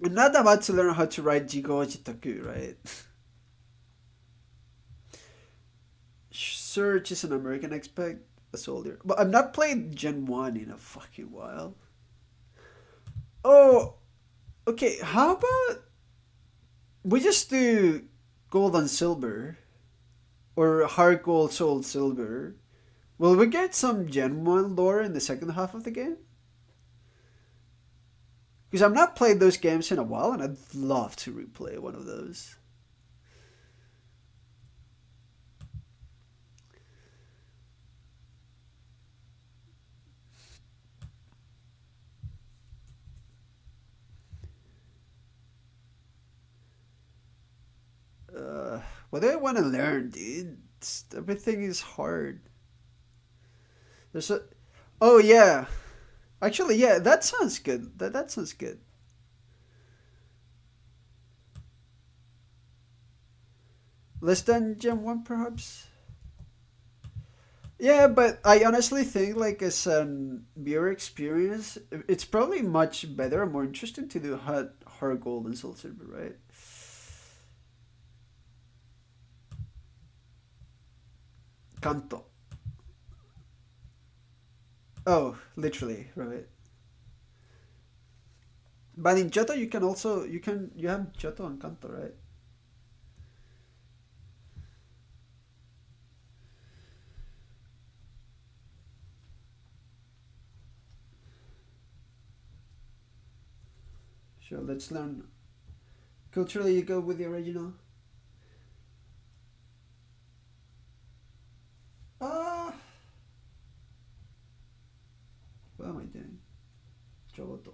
I'm not about to learn how to write Jigo Jitaku, right? Search is an American expat, a soldier. But I'm not playing Gen 1 in a fucking while. Oh, okay. How about we just do gold and silver? Or hard gold, soul, silver? Will we get some Gen 1 lore in the second half of the game? Because I've not played those games in a while and I'd love to replay one of those. What do I want to learn, dude? Everything is hard. There's a. Oh yeah. Actually, yeah, that sounds good. That sounds good. Less than Gen 1, perhaps? Yeah, but I honestly think, like, as an viewer experience, it's probably much better and more interesting to do hard gold and soul silver, right? Kanto. Oh, literally, right. But in Johto, you can also you have Johto and Kanto, right? Sure, let's learn. Culturally, you go with the original. Ah, what am I doing? Johto.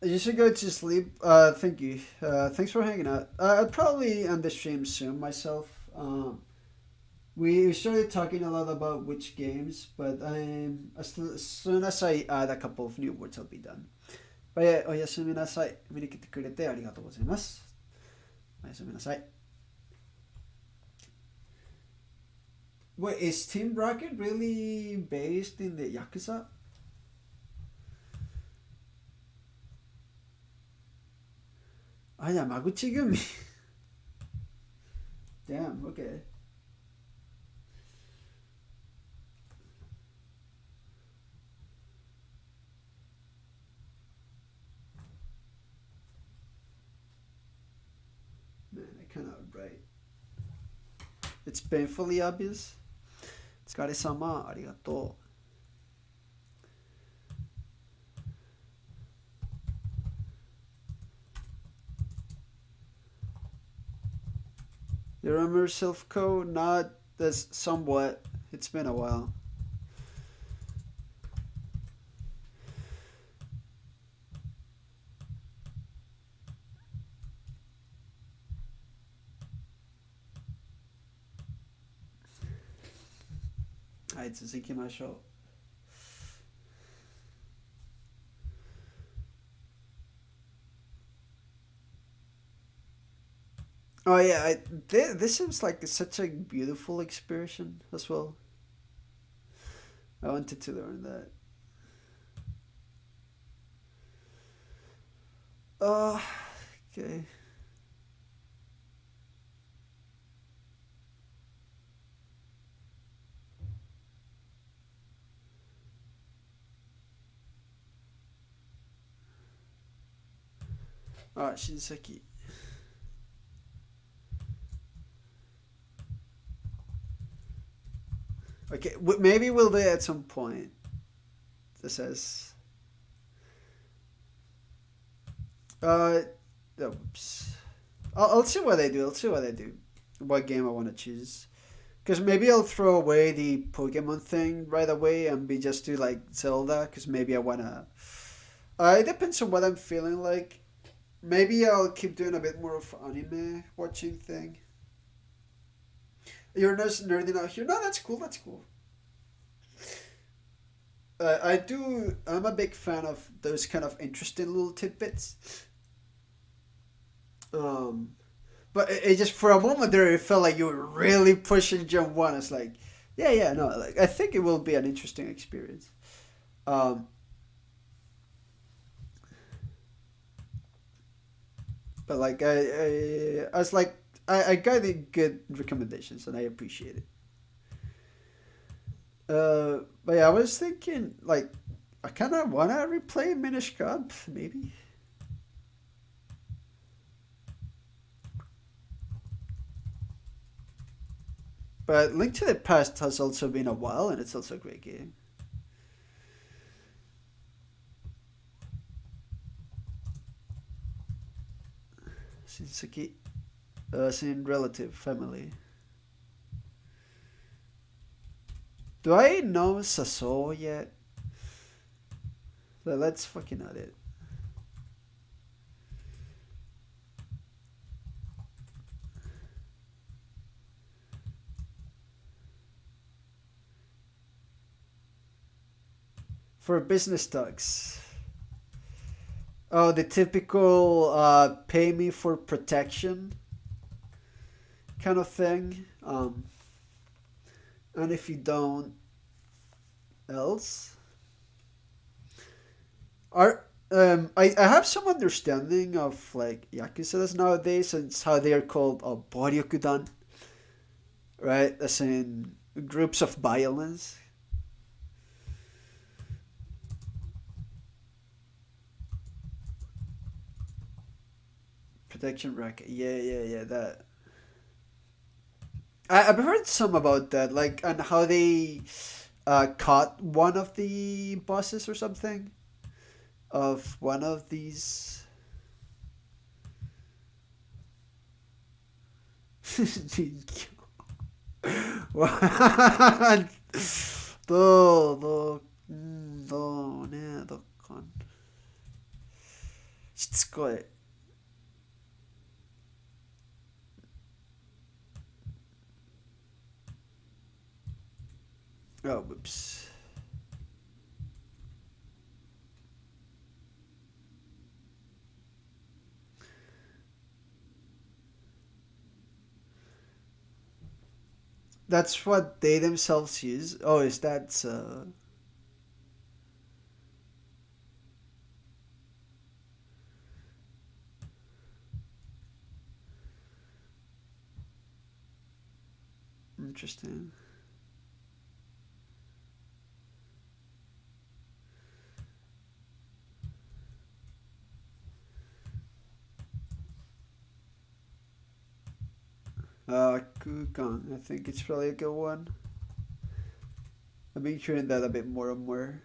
You should go to sleep. Thank you. Thanks for hanging out. I'll probably end the stream soon myself. We started talking a lot about which games, but as soon as I add a couple of new words, I'll be done. おやすみなさい。見に来てくれてありがとうございます。おやすみなさい。Wait, is Team Rocket really based in the Yakuza? Ah, Yamaguchi Gumi. Damn, okay. kind of right. It's painfully obvious. お疲れ様、ありがとう。You remember Silphco? Not as somewhat. It's been a while. Alright, 続きましょう。Oh yeah, this seems like such a beautiful expression as well. I wanted to learn that. Okay. Shinseki. Okay, maybe we'll do it at some point. This says. Oops. I'll see what I do. I'll see what I do. What game I want to choose. Because maybe I'll throw away the Pokemon thing right away and be just do like Zelda. Because maybe I want to. It depends on what I'm feeling like. Maybe I'll keep doing a bit more of anime watching thing. You're not nerding out here. No, that's cool. That's cool. I'm a big fan of those kind of interesting little tidbits. Um, but it just for a moment there, it felt like you were really pushing Jump One. It's like, yeah, no, like I think it will be an interesting experience. Um, but like I was like, I got the good recommendations and I appreciate it. But yeah, I was thinking like I kind of wanna replay Minish Cap maybe. But Link to the Past has also been a while, and it's also a great game. Shinsuke, in relative family. Do I know Saso yet? Let's fucking add it. For business talks. Oh, the typical pay me for protection kind of thing. And if you don't, else. I have some understanding of like Yakuza's nowadays and it's how they are called Boryokudan, right? As in groups of violence. Protection racket. Yeah. That I've heard some about that, like and how they caught one of the bosses or something of one of these. What? どうね、どっかん。しつこい。Oh, whoops. That's what they themselves use. Oh, is that interesting? Kukan. I think it's probably a good one. I've been hearing that a bit more and more.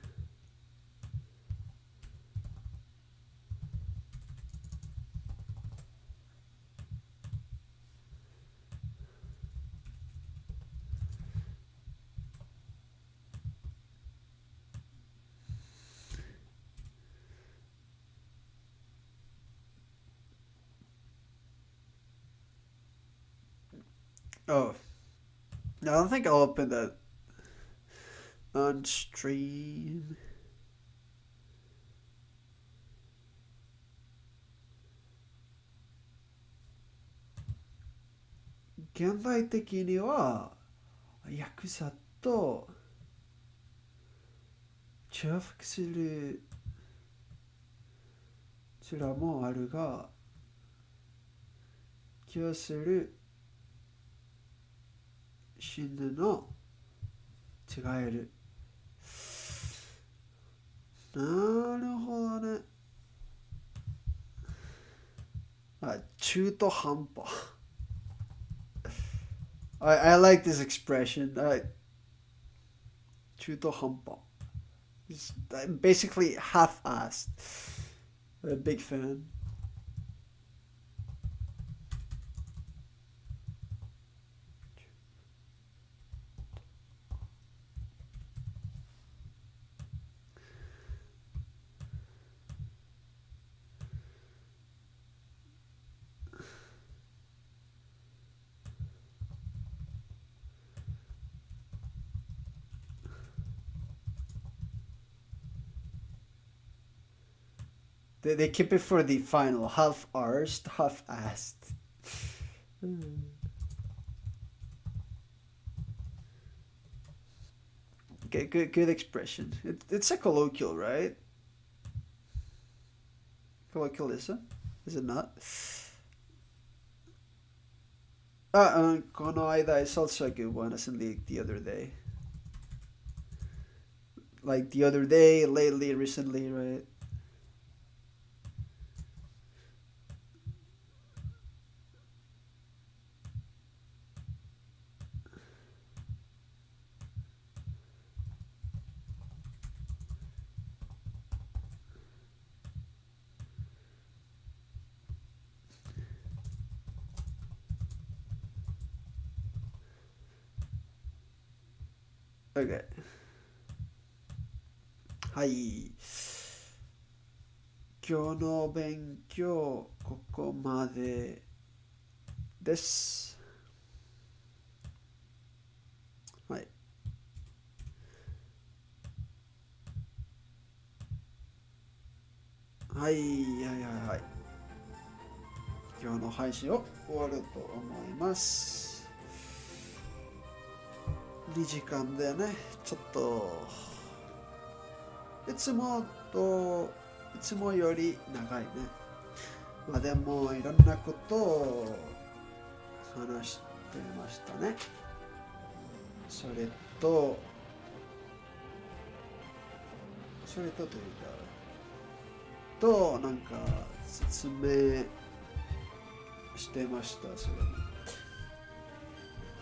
Oh, I don't think I'll open that on stream. Gentai 的にはヤクザと重複する面もあるが、気がする死ぬの違える。なるほどね。中途半端。I like this expression. 中途半端。It's basically half-assed. A big fan. They keep it for the final. Half-arsed, half-assed. Okay, good expression. It's a colloquial, right? Colloquialism? Is it not? この間 is also a good one, isn't it? The other day. Like the other day, lately, recently, right? Okay. はい。今日の勉強、ここまでです。はい。はい、はい、はい。今日の配信を終わると思います。2時間でね、ちょっと、いつもより長いね。まあでも、いろんなことを話してましたね。それとというか、なんか説明してました。それに。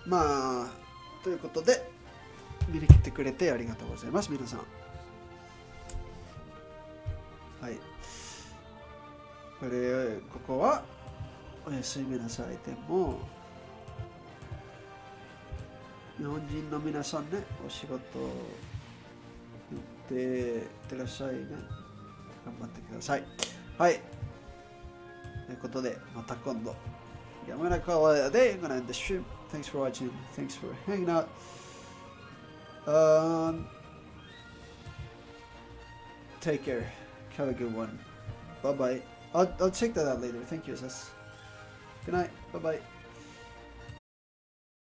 まあ、ということで、見に来てくれてありがとうございます、皆さん。はい。ここは、おやすみなさいでも、日本人の皆さんね、お仕事行ってらっしゃいね。頑張ってください。はい。ということで、また今度。I'm gonna call it a day. I'm gonna end the stream. Thanks for watching. Thanks for hanging out. Take care. Have a good one. Bye bye. I'll check that out later. Thank you, Sis. Good night. Bye bye.